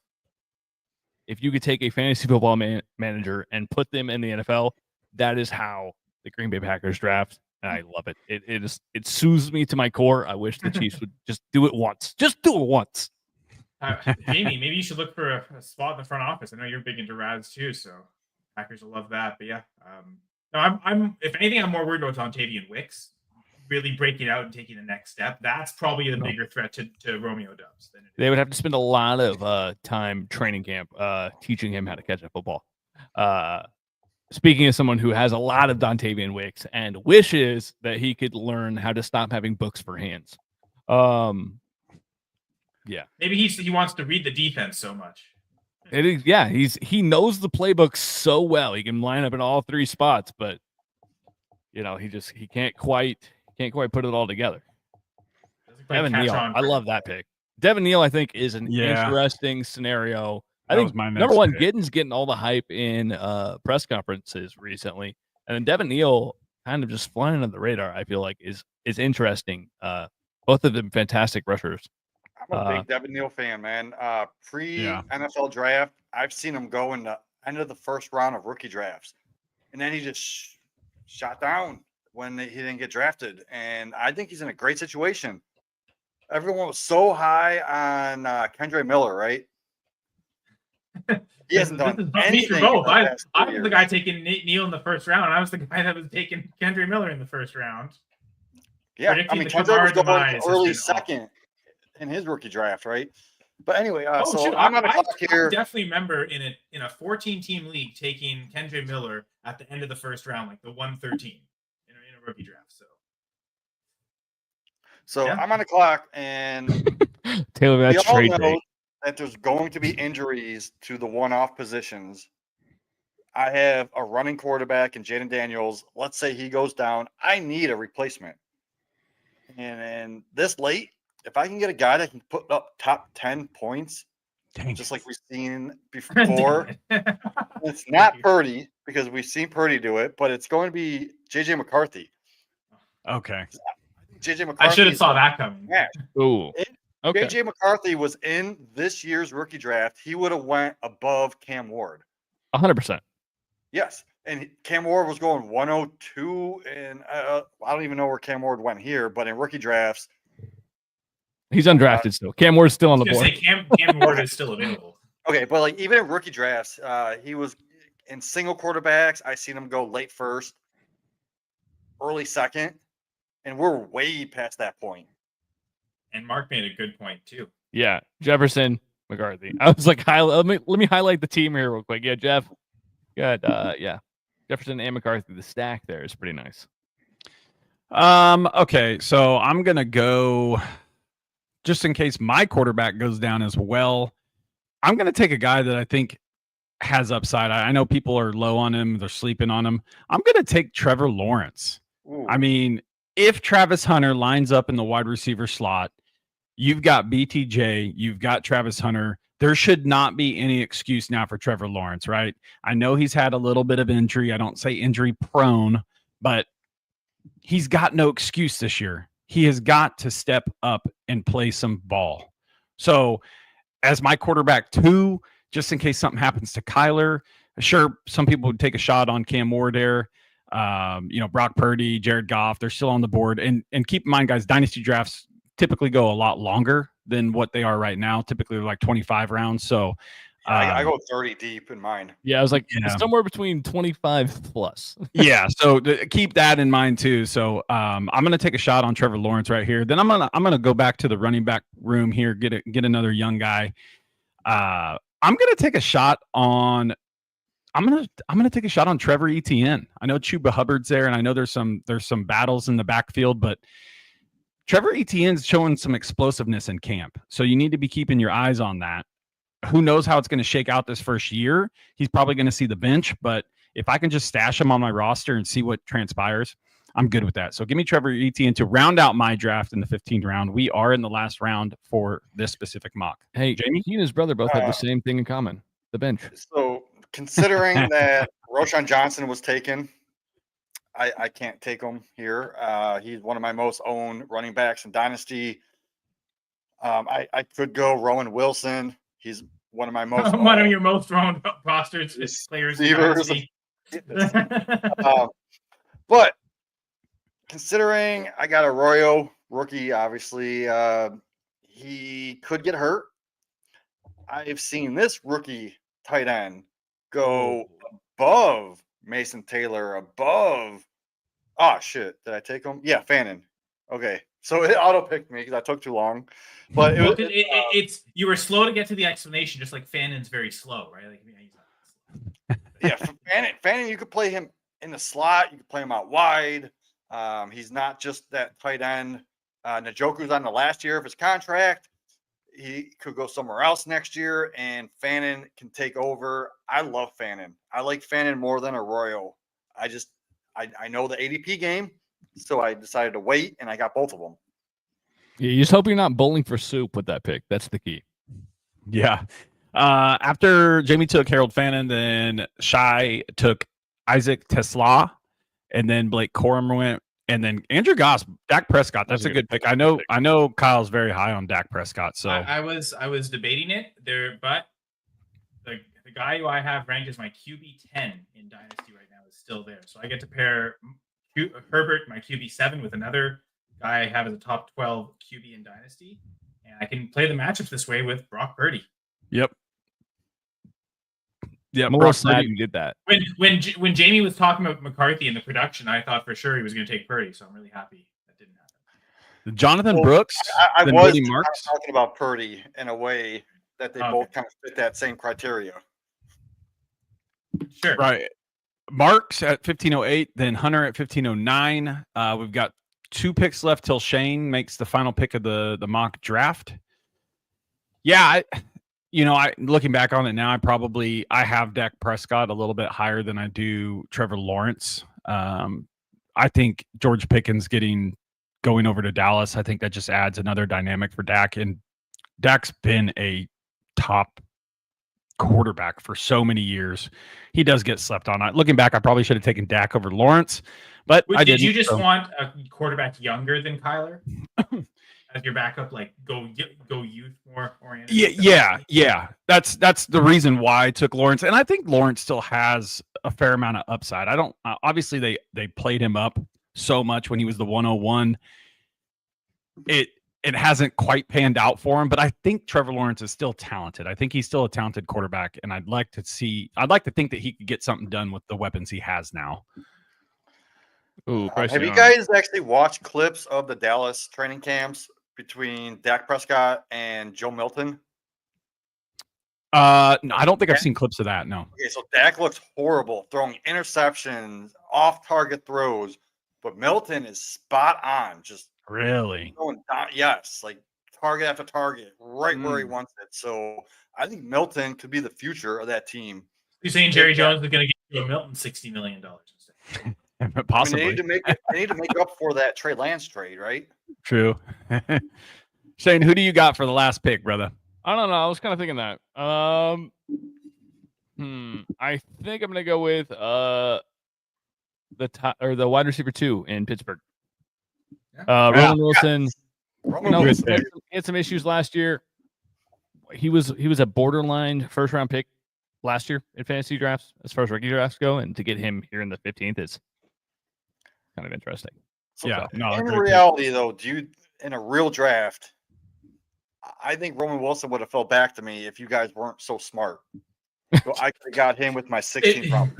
if you could take a fantasy football manager and put them in the NFL. That is how the Green Bay Packers draft, and I love it. It soothes me to my core. I wish the Chiefs would just do it once. Just do it once. Jamie, maybe you should look for a spot in the front office. I know you're big into Raz too, so Packers will love that. But yeah, no, I'm if anything, I'm more worried about Dontavian Wicks really breaking out and taking the next step. That's probably the bigger threat to Romeo Dubs. They would have to spend a lot of time training camp teaching him how to catch a football. Speaking of someone who has a lot of Dontavian Wicks and wishes that he could learn how to stop having books for hands. Yeah. Maybe he wants to read the defense so much. It is, yeah, he knows the playbook so well. He can line up in all 3 spots, but he can't quite put it all together. Devin Neal, I love that pick. Devin Neal, I think, is an interesting scenario. I think number one, Giddens getting all the hype in press conferences recently, and then Devin Neal kind of just flying under the radar. I feel like is interesting. Both of them fantastic rushers. I'm a big Devin Neal fan, man. Pre-NFL draft, I've seen him go in the end of the first round of rookie drafts, and then he just shot down when he didn't get drafted. And I think he's in a great situation. Everyone was so high on Kendre Miller, right? He hasn't done anything. I was the guy taking Nate Neal in the first round. I was the guy that was taking Kendre Miller in the first round. Yeah, I mean, Kendre was going early second in his rookie draft, right? But anyway, I'm on the clock here. I definitely remember in a 14-team league taking Kendre Miller at the end of the first round, like the 113 in a rookie draft. So I'm on the clock, and Taylor, that's trade day. That there's going to be injuries to the one-off positions. I have a running quarterback in Jaden Daniels. Let's say he goes down. I need a replacement. And this late, if I can get a guy that can put up top 10 points, just like we've seen before, it's not Purdy because we've seen Purdy do it, but it's going to be J.J. McCarthy. Okay. J.J. McCarthy. I should have saw that coming. Ooh. Okay. J.J. McCarthy was in this year's rookie draft. He would have went above Cam Ward. 100%. Yes. And Cam Ward was going 102. And I don't even know where Cam Ward went here, but in rookie drafts. He's undrafted still. Cam Ward's still on the board. Cam Ward is still available. Okay. But like even in rookie drafts, he was in single quarterbacks. I seen him go late first, early second. And we're way past that point. And Mark made a good point too. Yeah, Jefferson, McCarthy. I was like, let me highlight the team here real quick. Yeah, Jeff. Good. Jefferson and McCarthy. The stack there is pretty nice. Okay, so I'm gonna go just in case my quarterback goes down as well. I'm gonna take a guy that I think has upside. I know people are low on him; they're sleeping on him. I'm gonna take Trevor Lawrence. Ooh. I mean, if Travis Hunter lines up in the wide receiver slot, you've got BTJ, you've got Travis Hunter. There should not be any excuse now for Trevor Lawrence, right? I know he's had a little bit of injury. I don't say injury prone, but he's got no excuse this year. He has got to step up and play some ball. So as my quarterback 2, just in case something happens to Kyler, sure, some people would take a shot on Cam Ward there. Brock Purdy, Jared Goff, they're still on the board. And keep in mind, guys, dynasty drafts typically go a lot longer than what they are right now. Typically, they're like 25 rounds. So I go 30 deep in mine. Yeah, I was like Yeah. somewhere between 25 plus. Yeah, so keep that in mind too. So I'm going to take a shot on Trevor Lawrence right here. Then I'm gonna go back to the running back room here, get another young guy. I'm gonna take a shot on. I'm gonna take a shot on Trevor Etienne. I know Chuba Hubbard's there, and I know there's some battles in the backfield, but Trevor Etienne's showing some explosiveness in camp. So you need to be keeping your eyes on that. Who knows how it's going to shake out this first year? He's probably going to see the bench, but if I can just stash him on my roster and see what transpires, I'm good with that. So give me Trevor Etienne to round out my draft in the 15th round. We are in the last round for this specific mock. Hey, Jamie? he and his brother both have the same thing in common: the bench. So considering that Roshan Johnson was taken, I can't take him here. He's one of my most owned running backs in Dynasty. I could go Rowan Wilson. He's one of my most one of your most owned rosters players. But considering I got Arroyo rookie, obviously he could get hurt. I've seen this rookie tight end go above Mason Taylor, above. Oh shit! Did I take him? Yeah, Fannin. Okay, so it auto picked me because I took too long. But it's you were slow to get to the explanation, just like Fannin's very slow, right? Like, yeah, Fannin, you could play him in the slot. You could play him out wide. He's not just that tight end. Njoku's on the last year of his contract. He could go somewhere else next year, and Fannin can take over. I love Fannin. I like Fannin more than Arroyo. I know the ADP game, so I decided to wait, and I got both of them. Yeah, you just hope you're not bowling for soup with that pick. That's the key. Yeah. After Jamie took Harold Fannin, then Shai took Isaac Tesla, and then Blake Corum went, and then Andrew Goss, Dak Prescott. That's a good pick. I know Kyle's very high on Dak Prescott. So I was debating it there, but the guy who I have ranked as my QB 10 in Dynasty right now is still there. So I get to pair Herbert, my QB 7, with another guy I have as a top 12 QB in Dynasty, and I can play the matchups this way with Brock Purdy. Yep. Yeah, I'm a little sad you did that. When Jamie was talking about McCarthy in the production, I thought for sure he was going to take Purdy, so I'm really happy that didn't happen. Jonathan Brooks. I was talking about Purdy in a way that they both kind of fit that same criteria. Sure. Right. Marks at 1508, then Hunter at 1509. We've got 2 picks left till Shane makes the final pick of the mock draft. Yeah, I looking back on it now, I have Dak Prescott a little bit higher than I do Trevor Lawrence. I think George Pickens going over to Dallas, I think that just adds another dynamic for Dak. And Dak's been a top quarterback for so many years. He does get slept on. Looking back, I probably should have taken Dak over Lawrence, but did you just want a quarterback younger than Kyler as your backup? Like go youth more oriented. Yeah. That's the reason why I took Lawrence, and I think Lawrence still has a fair amount of upside. I don't obviously they played him up so much when he was the 101. It hasn't quite panned out for him, but I think Trevor Lawrence is still talented. I think he's still a talented quarterback, and I'd like to think that he could get something done with the weapons he has now. Ooh, have you guys actually watched clips of the Dallas training camps between Dak Prescott and Joe Milton? No, I don't think I've seen clips of that. No. Okay, so Dak looks horrible, throwing interceptions, off-target throws, but Milton is spot on, just really going down, yes, like target after target, right where he wants it. So I think Milton could be the future of that team. You're saying Jerry Jones is going to give Joe Milton $60 million instead? Possibly. I mean, they need to make up for that Trey Lance trade, right? True. Shane, who do you got for the last pick, brother? I don't know. I was kind of thinking that. I think I'm gonna go with the wide receiver 2 in Pittsburgh. Roman Wilson. He had some issues last year. He was a borderline first round pick last year in fantasy drafts as far as rookie drafts go, and to get him here in the 15th is kind of interesting. In reality, though, in a real draft, I think Roman Wilson would have fell back to me if you guys weren't so smart. So I could have got him with my 16th round.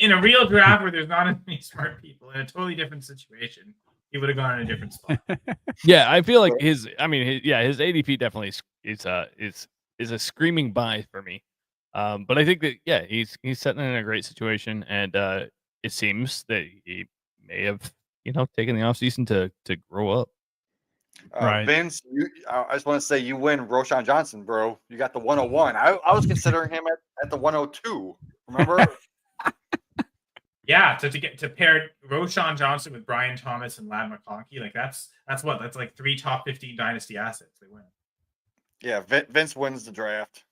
In a real draft where there's not as many smart people in a totally different situation, he would have gone in a different spot. Yeah, I feel like his ADP definitely is a screaming buy for me. But I think that he's sitting in a great situation, and it seems that he may have taken the offseason to grow up. Right. Vince, I just want to say you win Roshan Johnson, bro. You got the 101. I was considering him at the 102. Remember? Yeah, to pair Roshan Johnson with Brian Thomas and Ladd McConkey, like that's like 3 top 15 dynasty assets. They win. Yeah, Vince wins the draft.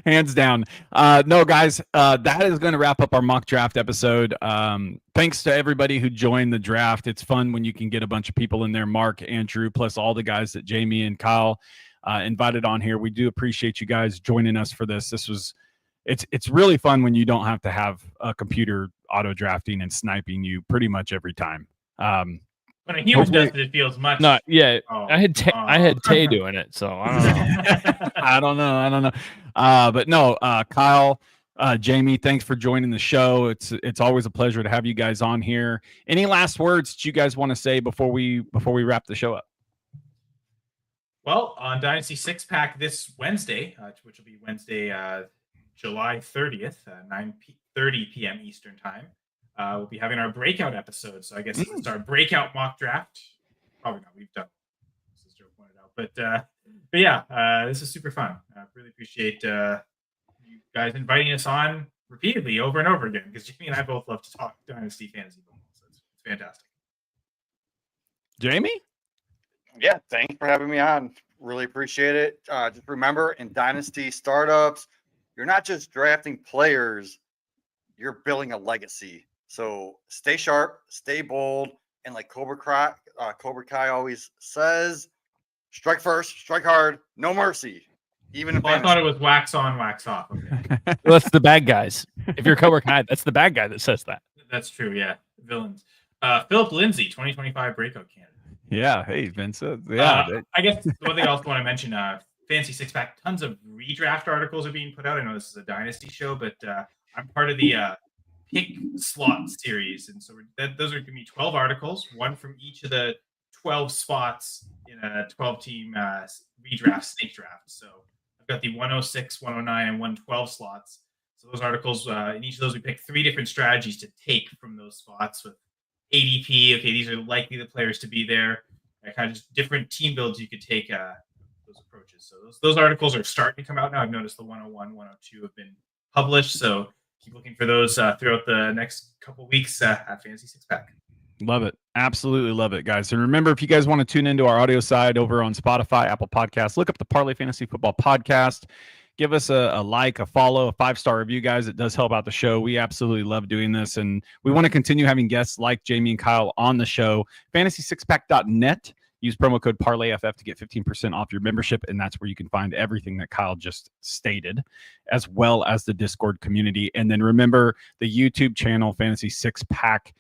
Hands down. No, guys, that is going to wrap up our mock draft episode. Thanks to everybody who joined the draft. It's fun when you can get a bunch of people in there. Mark, Andrew, plus all the guys that Jamie and Kyle invited on here. We do appreciate you guys joining us for this. It's really fun when you don't have to have a computer auto drafting and sniping you pretty much every time. When a human does it feels much. No, yeah, I had Tay doing it, so I don't know. I don't know. But no, Kyle, Jamie, thanks for joining the show. It's always a pleasure to have you guys on here. Any last words that you guys want to say before we wrap the show up? Well, on Dynasty 6-Pack this Wednesday, which will be Wednesday, July 30th, 9:30 p.m. Eastern Time, we'll be having our breakout episode. So I guess it's our breakout mock draft. Probably not. We've done. This is Joe pointed out, but yeah, this is super fun. I really appreciate you guys inviting us on repeatedly over and over again, because Jamie and I both love to talk Dynasty fantasy football. So it's fantastic. Jamie? Yeah, thanks for having me on. Really appreciate it. Just remember, in Dynasty startups, you're not just drafting players, you're building a legacy. So stay sharp, stay bold, and like Cobra Kai always says, strike first, strike hard, no mercy. Even if I thought it was wax on, wax off. Okay. Well, that's the bad guys. If you're Cobra Kai, that's the bad guy that says that. That's true. Yeah, villains. Philip Lindsay, 2025 breakout candidate. Yeah. Hey, Vince. I guess the one thing I also want to mention, Fantasy 6-Pack, tons of redraft articles are being put out. I know this is a Dynasty show, but I'm part of the pick slot series. And so those are going to be 12 articles, one from each of the 12 spots in a 12-team redraft snake draft. So I've got the 106, 109, and 112 slots. So those articles, in each of those, we pick 3 different strategies to take from those spots with ADP. Okay, these are likely the players to be there. Kind of just different team builds you could take those approaches. So those articles are starting to come out now. I've noticed the 101, 102 have been published. So keep looking for those throughout the next couple weeks at Fantasy 6-Pack. Love it. Absolutely love it, guys. And remember, if you guys want to tune into our audio side over on Spotify, Apple Podcasts, look up the Parlay Fantasy Football Podcast. Give us a like, a follow, a 5-star review, guys. It does help out the show. We absolutely love doing this. And we want to continue having guests like Jamie and Kyle on the show. Fantasy6pack.net. Use promo code Parlay FF to get 15% off your membership. And that's where you can find everything that Kyle just stated, as well as the Discord community. And then remember the YouTube channel, Fantasy 6-Pack.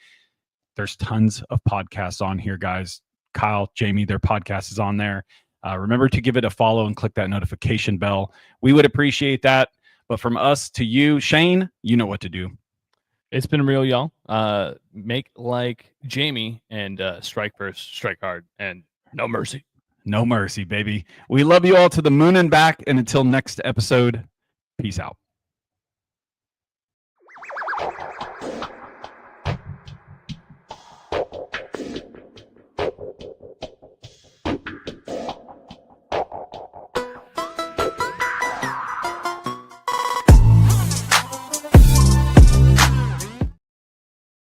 There's tons of podcasts on here, guys. Kyle, Jamie, their podcast is on there. Remember to give it a follow and click that notification bell. We would appreciate that. But from us to you, Shane, you know what to do. It's been real, y'all. Make like Jamie and strike first, strike hard, and no mercy. No mercy, baby. We love you all to the moon and back. And until next episode, peace out.